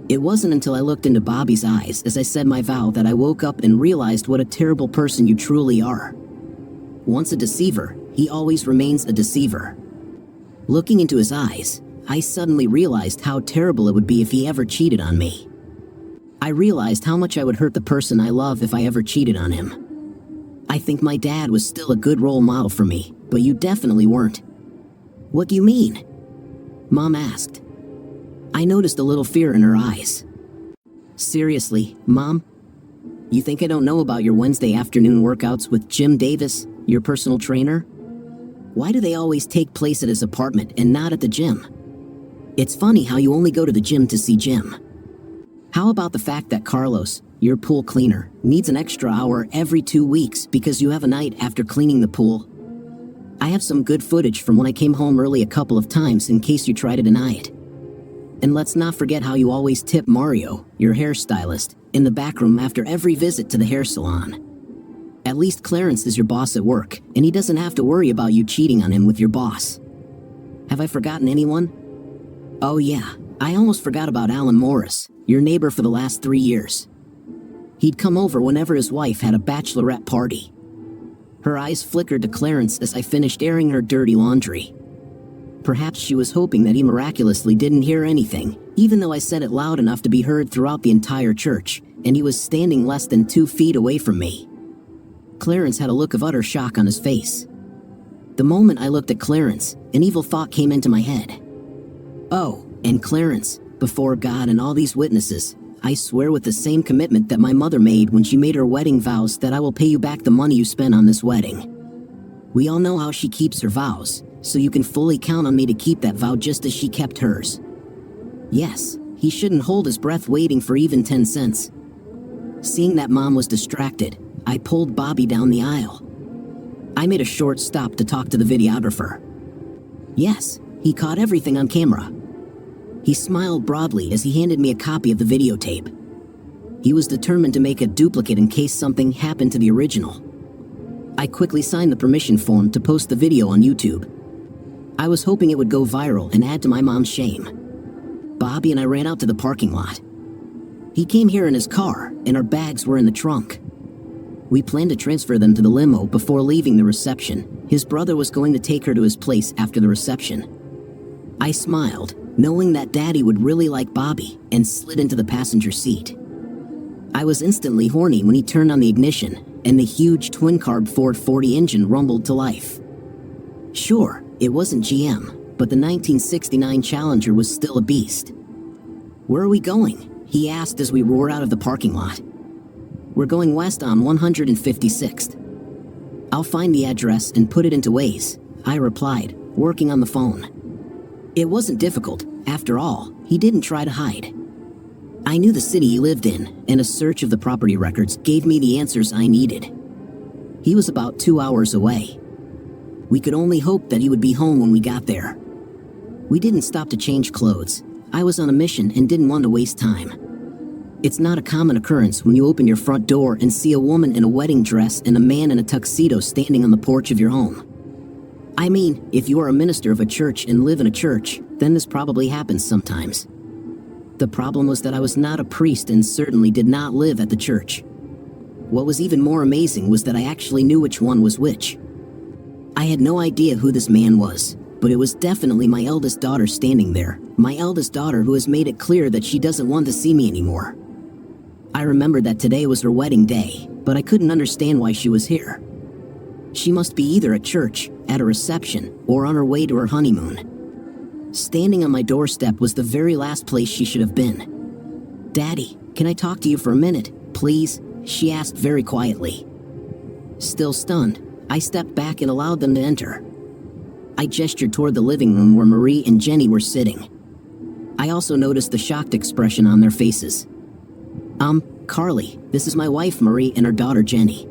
It wasn't until I looked into Bobby's eyes as I said my vow that I woke up and realized what a terrible person you truly are. Once a deceiver, he always remains a deceiver. Looking into his eyes, I suddenly realized how terrible it would be if he ever cheated on me. I realized how much I would hurt the person I love if I ever cheated on him. I think my dad was still a good role model for me, but you definitely weren't. "What do you mean?" Mom asked. I noticed a little fear in her eyes. Seriously, Mom? You think I don't know about your Wednesday afternoon workouts with Jim Davis, your personal trainer? Why do they always take place at his apartment and not at the gym? It's funny how you only go to the gym to see Jim. How about the fact that Carlos, your pool cleaner, needs an extra hour every 2 weeks because you have a night after cleaning the pool? I have some good footage from when I came home early a couple of times in case you try to deny it. And let's not forget how you always tip Mario, your hairstylist, in the back room after every visit to the hair salon. At least Clarence is your boss at work, and he doesn't have to worry about you cheating on him with your boss. Have I forgotten anyone? Oh yeah, I almost forgot about Alan Morris, your neighbor for the last 3 years. He'd come over whenever his wife had a bachelorette party. Her eyes flickered to Clarence as I finished airing her dirty laundry. Perhaps she was hoping that he miraculously didn't hear anything, even though I said it loud enough to be heard throughout the entire church, and he was standing less than 2 feet away from me. Clarence had a look of utter shock on his face. The moment I looked at Clarence, an evil thought came into my head. Oh, and Clarence, before God and all these witnesses, I swear with the same commitment that my mother made when she made her wedding vows that I will pay you back the money you spent on this wedding. We all know how she keeps her vows, so you can fully count on me to keep that vow just as she kept hers. Yes, he shouldn't hold his breath waiting for even 10 cents. Seeing that Mom was distracted, I pulled Bobby down the aisle. I made a short stop to talk to the videographer. Yes, he caught everything on camera. He smiled broadly as he handed me a copy of the videotape. He was determined to make a duplicate in case something happened to the original. I quickly signed the permission form to post the video on YouTube. I was hoping it would go viral and add to my mom's shame. Bobby and I ran out to the parking lot. He came here in his car, and our bags were in the trunk. We planned to transfer them to the limo before leaving the reception. His brother was going to take her to his place after the reception. I smiled, knowing that Daddy would really like Bobby, and slid into the passenger seat. I was instantly horny when he turned on the ignition, and the huge twin-carb Ford 40 engine rumbled to life. Sure, it wasn't GM, but the 1969 Challenger was still a beast. "Where are we going?" he asked as we roared out of the parking lot. "We're going west on 156th. "I'll find the address and put it into Waze," I replied, working on the phone. It wasn't difficult. After all, he didn't try to hide. I knew the city he lived in, and a search of the property records gave me the answers I needed. He was about 2 hours away. We could only hope that he would be home when we got there. We didn't stop to change clothes. I was on a mission and didn't want to waste time. It's not a common occurrence when you open your front door and see a woman in a wedding dress and a man in a tuxedo standing on the porch of your home. I mean, if you are a minister of a church and live in a church, then this probably happens sometimes. The problem was that I was not a priest and certainly did not live at the church. What was even more amazing was that I actually knew which one was which. I had no idea who this man was, but it was definitely my eldest daughter standing there, my eldest daughter who has made it clear that she doesn't want to see me anymore. I remembered that today was her wedding day, but I couldn't understand why she was here. She must be either at church, at a reception, or on her way to her honeymoon. Standing on my doorstep was the very last place she should have been. "Daddy, can I talk to you for a minute, please?" she asked very quietly. Still stunned, I stepped back and allowed them to enter. I gestured toward the living room where Marie and Jenny were sitting. I also noticed the shocked expression on their faces. Carly, this is my wife Marie and her daughter Jenny."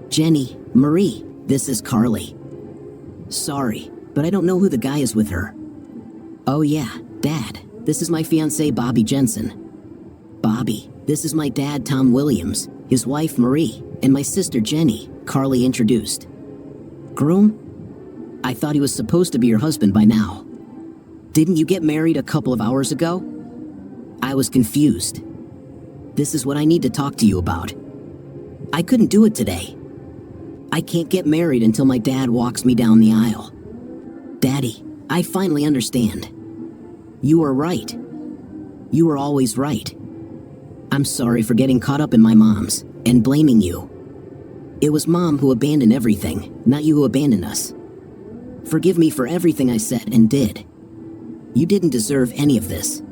"Jenny, Marie, this is Carly." "Sorry, but I don't know who the guy is with her." "Oh yeah, Dad, this is my fiancé Bobby Jensen." "Bobby, this is my dad Tom Williams, his wife Marie, and my sister Jenny," Carly introduced. "Groom? I thought he was supposed to be your husband by now. Didn't you get married a couple of hours ago?" I was confused. "This is what I need to talk to you about. I couldn't do it today. I can't get married until my dad walks me down the aisle." "Daddy, I finally understand. You were right. You were always right. I'm sorry for getting caught up in my mom's and blaming you. It was Mom who abandoned everything, not you who abandoned us. Forgive me for everything I said and did. You didn't deserve any of this."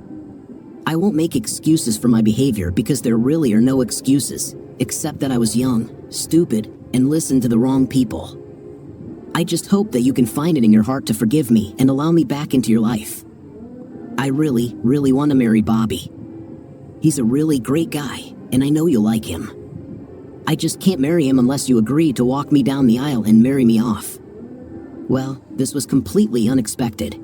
I won't make excuses for my behavior because there really are no excuses, except that I was young, stupid, and listened to the wrong people. I just hope that you can find it in your heart to forgive me and allow me back into your life. I really, really want to marry Bobby. He's a really great guy, and I know you'll like him. I just can't marry him unless you agree to walk me down the aisle and marry me off. Well, this was completely unexpected.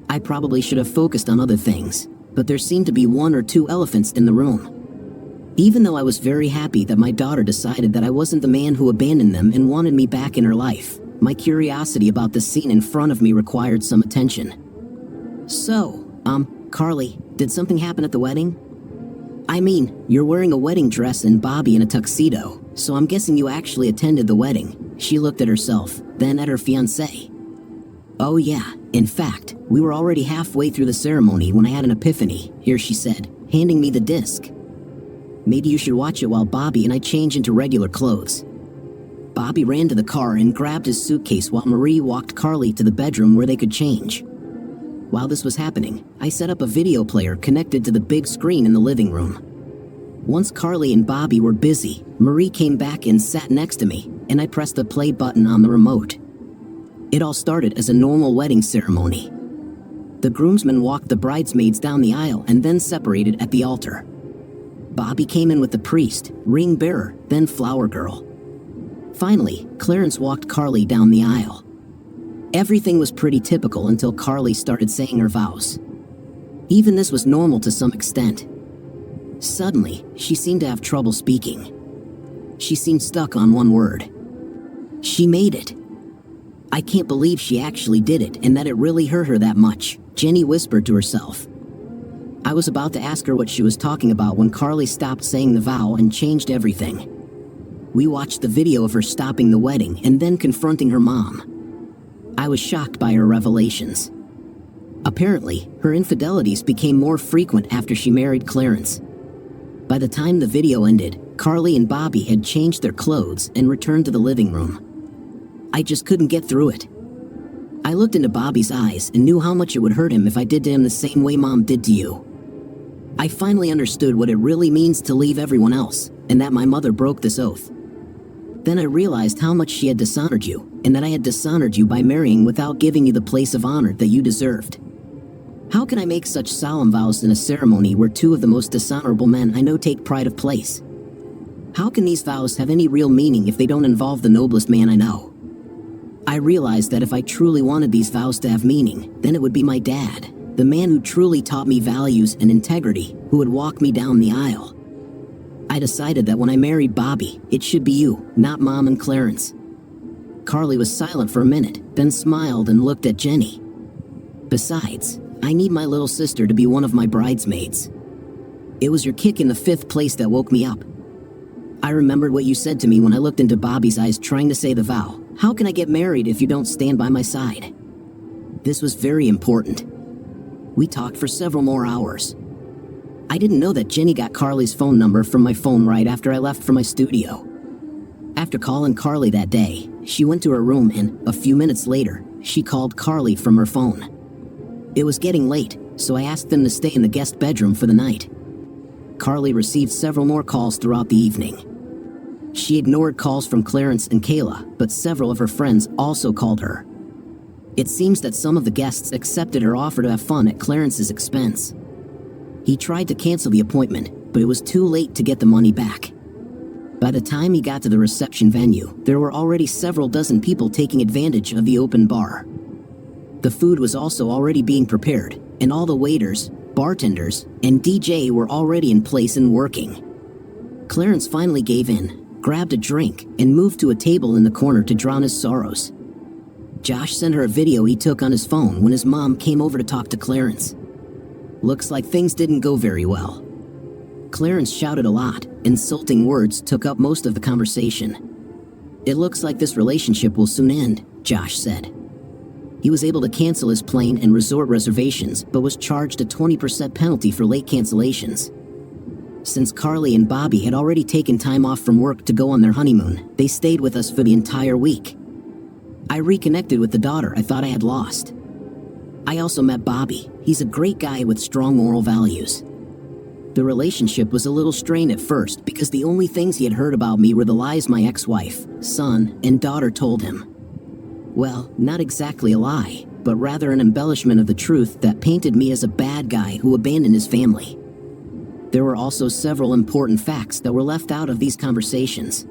I probably should have focused on other things, but there seemed to be 1 or 2 elephants in the room. Even though I was very happy that my daughter decided that I wasn't the man who abandoned them and wanted me back in her life, my curiosity about the scene in front of me required some attention. So, Carly, did something happen at the wedding? I mean, you're wearing a wedding dress and Bobby in a tuxedo, so I'm guessing you actually attended the wedding. She looked at herself, then at her fiancé. Oh yeah, in fact, we were already halfway through the ceremony when I had an epiphany, here she said, handing me the disc. Maybe you should watch it while Bobby and I change into regular clothes. Bobby ran to the car and grabbed his suitcase while Marie walked Carly to the bedroom where they could change. While this was happening, I set up a video player connected to the big screen in the living room. Once Carly and Bobby were busy, Marie came back and sat next to me, and I pressed the play button on the remote. It all started as a normal wedding ceremony. The groomsmen walked the bridesmaids down the aisle and then separated at the altar. Bobby came in with the priest, ring bearer, then flower girl. Finally, Clarence walked Carly down the aisle. Everything was pretty typical until Carly started saying her vows. Even this was normal to some extent. Suddenly, she seemed to have trouble speaking. She seemed stuck on one word. She made it. I can't believe she actually did it and that it really hurt her that much, Jenny whispered to herself. I was about to ask her what she was talking about when Carly stopped saying the vow and changed everything. We watched the video of her stopping the wedding and then confronting her mom. I was shocked by her revelations. Apparently, her infidelities became more frequent after she married Clarence. By the time the video ended, Carly and Bobby had changed their clothes and returned to the living room. I just couldn't get through it. I looked into Bobby's eyes and knew how much it would hurt him if I did to him the same way Mom did to you. I finally understood what it really means to leave everyone else, and that my mother broke this oath. Then I realized how much she had dishonored you, and that I had dishonored you by marrying without giving you the place of honor that you deserved. How can I make such solemn vows in a ceremony where 2 of the most dishonorable men I know take pride of place? How can these vows have any real meaning if they don't involve the noblest man I know? I realized that if I truly wanted these vows to have meaning, then it would be my dad, the man who truly taught me values and integrity, who would walk me down the aisle. I decided that when I married Bobby, it should be you, not Mom and Clarence. Carly was silent for a minute, then smiled and looked at Jenny. Besides, I need my little sister to be one of my bridesmaids. It was your kick in the 5th place that woke me up. I remembered what you said to me when I looked into Bobby's eyes trying to say the vow. How can I get married if you don't stand by my side? This was very important. We talked for several more hours. I didn't know that Jenny got Carly's phone number from my phone right after I left for my studio. After calling Carly that day, she went to her room and, a few minutes later, she called Carly from her phone. It was getting late, so I asked them to stay in the guest bedroom for the night. Carly received several more calls throughout the evening. She ignored calls from Clarence and Kayla, but several of her friends also called her. It seems that some of the guests accepted her offer to have fun at Clarence's expense. He tried to cancel the appointment, but it was too late to get the money back. By the time he got to the reception venue, there were already several dozen people taking advantage of the open bar. The food was also already being prepared, and all the waiters, bartenders, and DJ were already in place and working. Clarence finally gave in, grabbed a drink, and moved to a table in the corner to drown his sorrows. Josh sent her a video he took on his phone when his mom came over to talk to Clarence. Looks like things didn't go very well. Clarence shouted a lot. Insulting words took up most of the conversation. It looks like this relationship will soon end, Josh said. He was able to cancel his plane and resort reservations, but was charged a 20% penalty for late cancellations. Since Carly and Bobby had already taken time off from work to go on their honeymoon, they stayed with us for the entire week. I reconnected with the daughter I thought I had lost. I also met Bobby. He's a great guy with strong moral values. The relationship was a little strained at first because the only things he had heard about me were the lies my ex-wife, son, and daughter told him. Well, not exactly a lie, but rather an embellishment of the truth that painted me as a bad guy who abandoned his family. There were also several important facts that were left out of these conversations.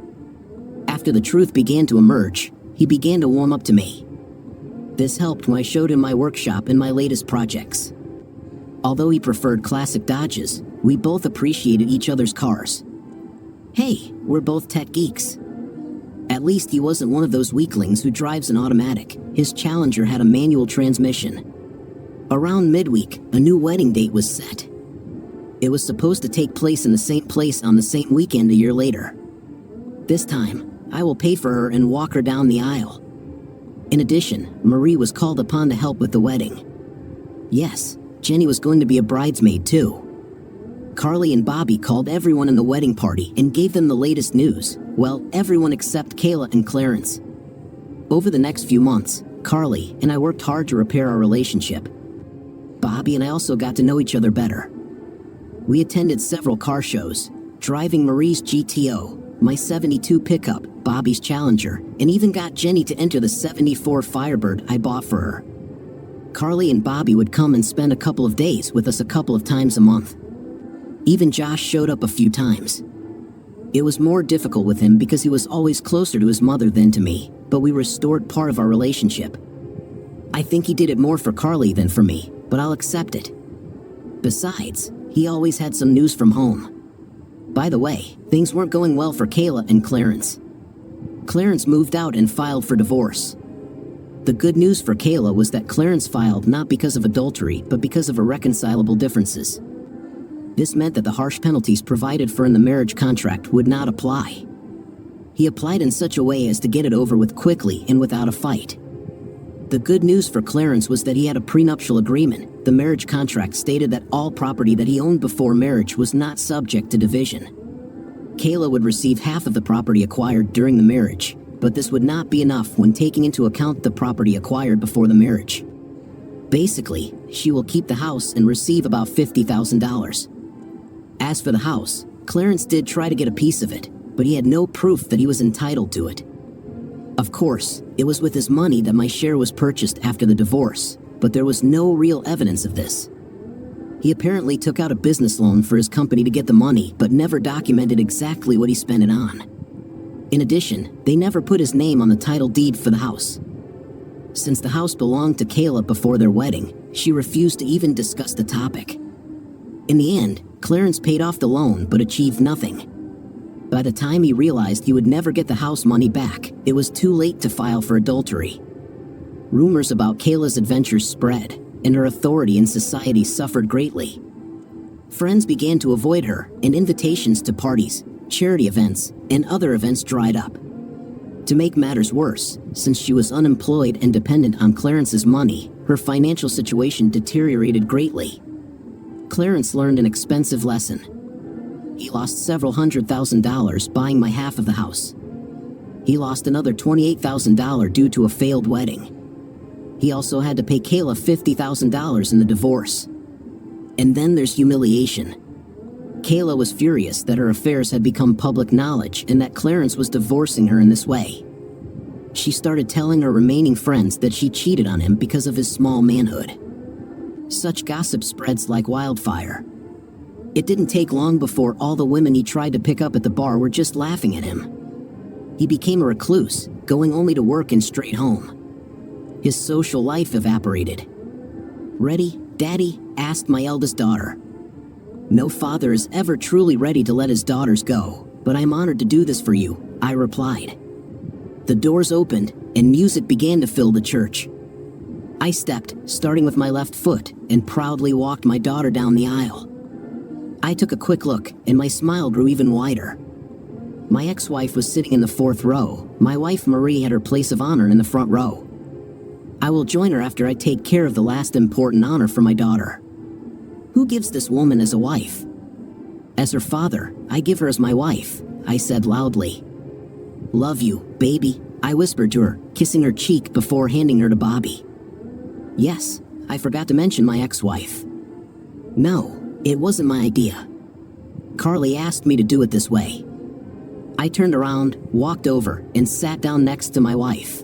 After the truth began to emerge, he began to warm up to me. This helped when I showed him my workshop and my latest projects. Although he preferred classic Dodges, we both appreciated each other's cars. Hey, we're both tech geeks. At least he wasn't one of those weaklings who drives an automatic. His Challenger had a manual transmission. Around midweek, a new wedding date was set. It was supposed to take place in the same place on the same weekend a year later. This time, I will pay for her and walk her down the aisle. In addition, Marie was called upon to help with the wedding. Yes, Jenny was going to be a bridesmaid too. Carly and Bobby called everyone in the wedding party and gave them the latest news. Well, everyone except Kayla and Clarence. Over the next few months, Carly and I worked hard to repair our relationship. Bobby and I also got to know each other better. We attended several car shows, driving Marie's GTO, my 72 pickup, Bobby's Challenger, and even got Jenny to enter the 74 Firebird I bought for her. Carly and Bobby would come and spend a couple of days with us a couple of times a month. Even Josh showed up a few times. It was more difficult with him because he was always closer to his mother than to me, but we restored part of our relationship. I think he did it more for Carly than for me, but I'll accept it. Besides, he always had some news from home. By the way, things weren't going well for Kayla and Clarence. Clarence moved out and filed for divorce. The good news for Kayla was that Clarence filed not because of adultery, but because of irreconcilable differences. This meant that the harsh penalties provided for in the marriage contract would not apply. He applied in such a way as to get it over with quickly and without a fight. The good news for Clarence was that he had a prenuptial agreement. The marriage contract stated that all property that he owned before marriage was not subject to division. Kayla would receive half of the property acquired during the marriage, but this would not be enough when taking into account the property acquired before the marriage. Basically, she will keep the house and receive about $50,000. As for the house, Clarence did try to get a piece of it, but he had no proof that he was entitled to it. Of course, it was with his money that my share was purchased after the divorce, but there was no real evidence of this. He apparently took out a business loan for his company to get the money, but never documented exactly what he spent it on. In addition, they never put his name on the title deed for the house. Since the house belonged to Kayla before their wedding, she refused to even discuss the topic. In the end, Clarence paid off the loan but achieved nothing. By the time he realized he would never get the house money back, it was too late to file for adultery. Rumors about Kayla's adventures spread, and her authority in society suffered greatly. Friends began to avoid her, and invitations to parties, charity events, and other events dried up. To make matters worse, since she was unemployed and dependent on Clarence's money, her financial situation deteriorated greatly. Clarence learned an expensive lesson. He lost several $100,000 buying my half of the house. He lost another $28,000 due to a failed wedding. He also had to pay Kayla $50,000 in the divorce. And then there's humiliation. Kayla was furious that her affairs had become public knowledge and that Clarence was divorcing her in this way. She started telling her remaining friends that she cheated on him because of his small manhood. Such gossip spreads like wildfire. It didn't take long before all the women he tried to pick up at the bar were just laughing at him. He became a recluse, going only to work and straight home. His social life evaporated. "Ready, Daddy?" asked my eldest daughter. "No father is ever truly ready to let his daughters go, but I'm honored to do this for you," I replied. The doors opened, and music began to fill the church. I stepped, starting with my left foot, and proudly walked my daughter down the aisle. I took a quick look, and my smile grew even wider. My ex-wife was sitting in the fourth row. My wife Marie had her place of honor in the front row. I will join her after I take care of the last important honor for my daughter. Who gives this woman as a wife? As her father, I give her as my wife, I said loudly. "Love you, baby," I whispered to her, kissing her cheek before handing her to Bobby. "Yes, I forgot to mention my ex-wife. No, it wasn't my idea. Carly asked me to do it this way. I turned around, walked over, and sat down next to my wife.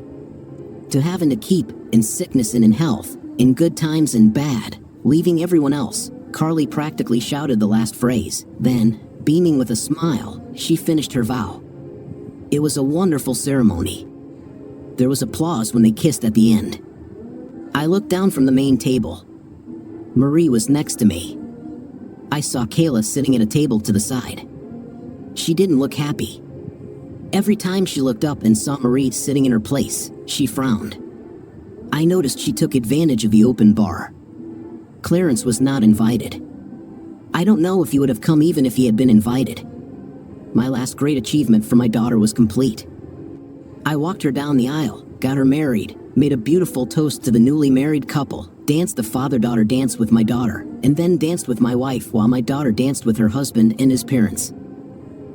To having to keep, in sickness and in health, in good times and bad, leaving everyone else, Carly practically shouted the last phrase. Then, beaming with a smile, she finished her vow. It was a wonderful ceremony. There was applause when they kissed at the end. I looked down from the main table. Marie was next to me. I saw Kayla sitting at a table to the side. She didn't look happy. Every time she looked up and saw Marie sitting in her place, she frowned. I noticed she took advantage of the open bar. Clarence was not invited. I don't know if he would have come even if he had been invited. My last great achievement for my daughter was complete. I walked her down the aisle, got her married, made a beautiful toast to the newly married couple, danced the father-daughter dance with my daughter, and then danced with my wife while my daughter danced with her husband and his parents.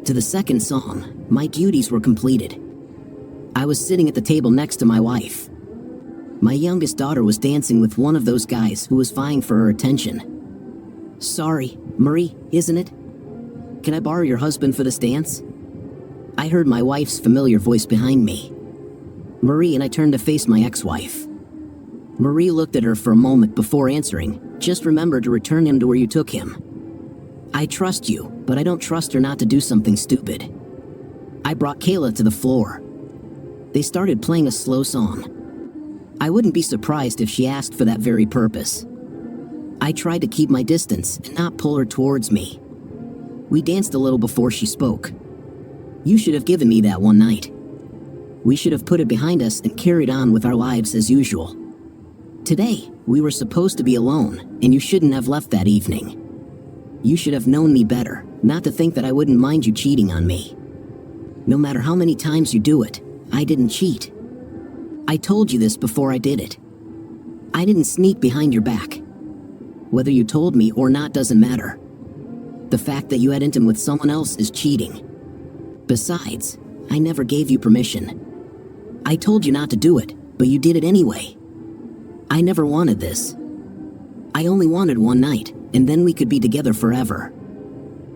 To the second song, my duties were completed. I was sitting at the table next to my wife. My youngest daughter was dancing with one of those guys who was vying for her attention. Sorry, Marie, isn't it? Can I borrow your husband for this dance? I heard my wife's familiar voice behind me. Marie, and I turned to face my ex-wife. Marie looked at her for a moment before answering. Just remember to return him to where you took him. I trust you, but I don't trust her not to do something stupid. I brought Kayla to the floor. They started playing a slow song. I wouldn't be surprised if she asked for that very purpose. I tried to keep my distance and not pull her towards me. We danced a little before she spoke. You should have given me that one night. We should have put it behind us and carried on with our lives as usual. Today, we were supposed to be alone, and you shouldn't have left that evening. You should have known me better, not to think that I wouldn't mind you cheating on me. No matter how many times you do it, I didn't cheat. I told you this before I did it. I didn't sneak behind your back. Whether you told me or not doesn't matter. The fact that you had intimate with someone else is cheating. Besides, I never gave you permission. I told you not to do it, but you did it anyway. I never wanted this. I only wanted one night, and then we could be together forever.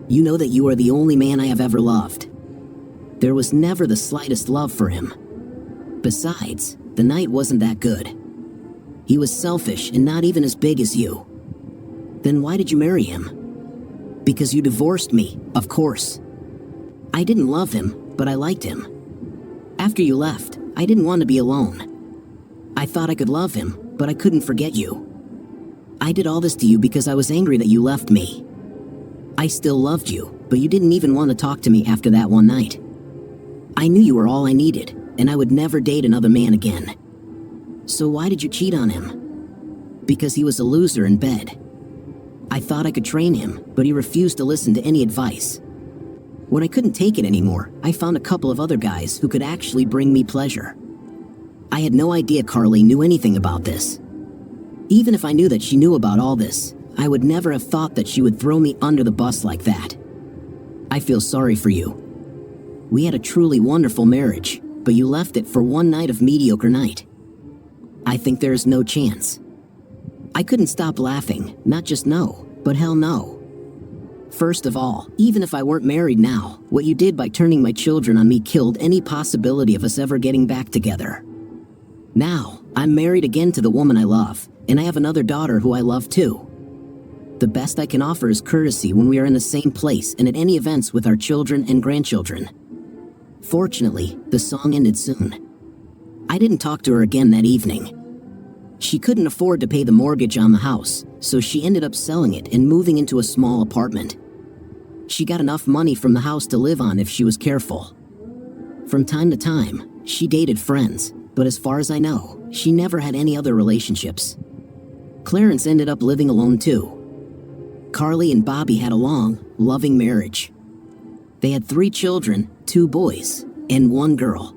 You know that you are the only man I have ever loved. There was never the slightest love for him. Besides, the night wasn't that good. He was selfish and not even as big as you. Then why did you marry him? Because you divorced me, of course. I didn't love him, but I liked him. After you left, I didn't want to be alone. I thought I could love him, but I couldn't forget you. I did all this to you because I was angry that you left me. I still loved you, but you didn't even want to talk to me after that one night. I knew you were all I needed, and I would never date another man again. So why did you cheat on him? Because he was a loser in bed. I thought I could train him, but he refused to listen to any advice. When I couldn't take it anymore, I found a couple of other guys who could actually bring me pleasure. I had no idea Carly knew anything about this. Even if I knew that she knew about all this, I would never have thought that she would throw me under the bus like that. I feel sorry for you. We had a truly wonderful marriage, but you left it for one night of mediocre night. I think there is no chance. I couldn't stop laughing, not just no, but hell no. First of all, even if I weren't married now, what you did by turning my children on me killed any possibility of us ever getting back together. Now, I'm married again to the woman I love, and I have another daughter who I love too. The best I can offer is courtesy when we are in the same place and at any events with our children and grandchildren. Fortunately, the song ended soon. I didn't talk to her again that evening. She couldn't afford to pay the mortgage on the house, so she ended up selling it and moving into a small apartment. She got enough money from the house to live on if she was careful. From time to time, she dated friends, but as far as I know, she never had any other relationships. Clarence ended up living alone too. Carly and Bobby had a long, loving marriage. They had 3 children, 2 boys, and 1 girl.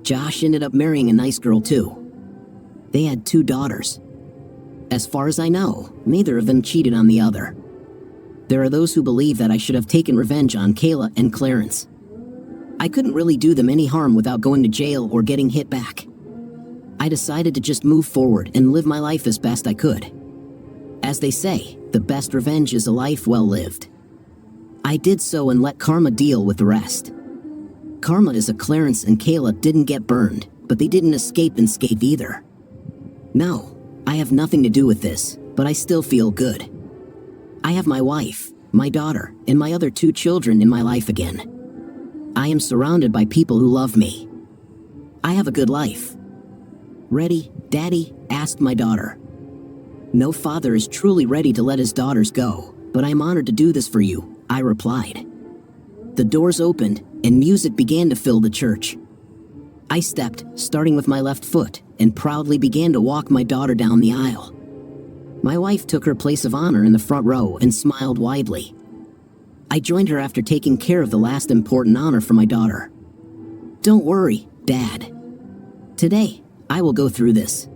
Josh ended up marrying a nice girl too. They had 2 daughters. As far as I know, neither of them cheated on the other. There are those who believe that I should have taken revenge on Kayla and Clarence. I couldn't really do them any harm without going to jail or getting hit back. I decided to just move forward and live my life as best I could. As they say, the best revenge is a life well lived. I did so and let karma deal with the rest. Karma is a Clarence and Kayla didn't get burned, but they didn't escape unscathed either. No, I have nothing to do with this, but I still feel good. I have my wife, my daughter, and my other 2 children in my life again. I am surrounded by people who love me. I have a good life. Ready, Daddy? Asked my daughter. No father is truly ready to let his daughters go, but I'm honored to do this for you, I replied. The doors opened, and music began to fill the church. I stepped, starting with my left foot, and proudly began to walk my daughter down the aisle. My wife took her place of honor in the front row and smiled widely. I joined her after taking care of the last important honor for my daughter. Don't worry, Dad. Today, I will go through this.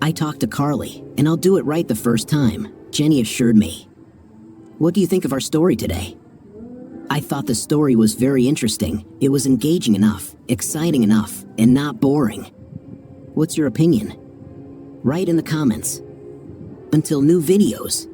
I talked to Carly, and I'll do it right the first time, Jenny assured me. What do you think of our story today? I thought the story was very interesting. It was engaging enough, exciting enough, and not boring. What's your opinion? Write in the comments. Until new videos,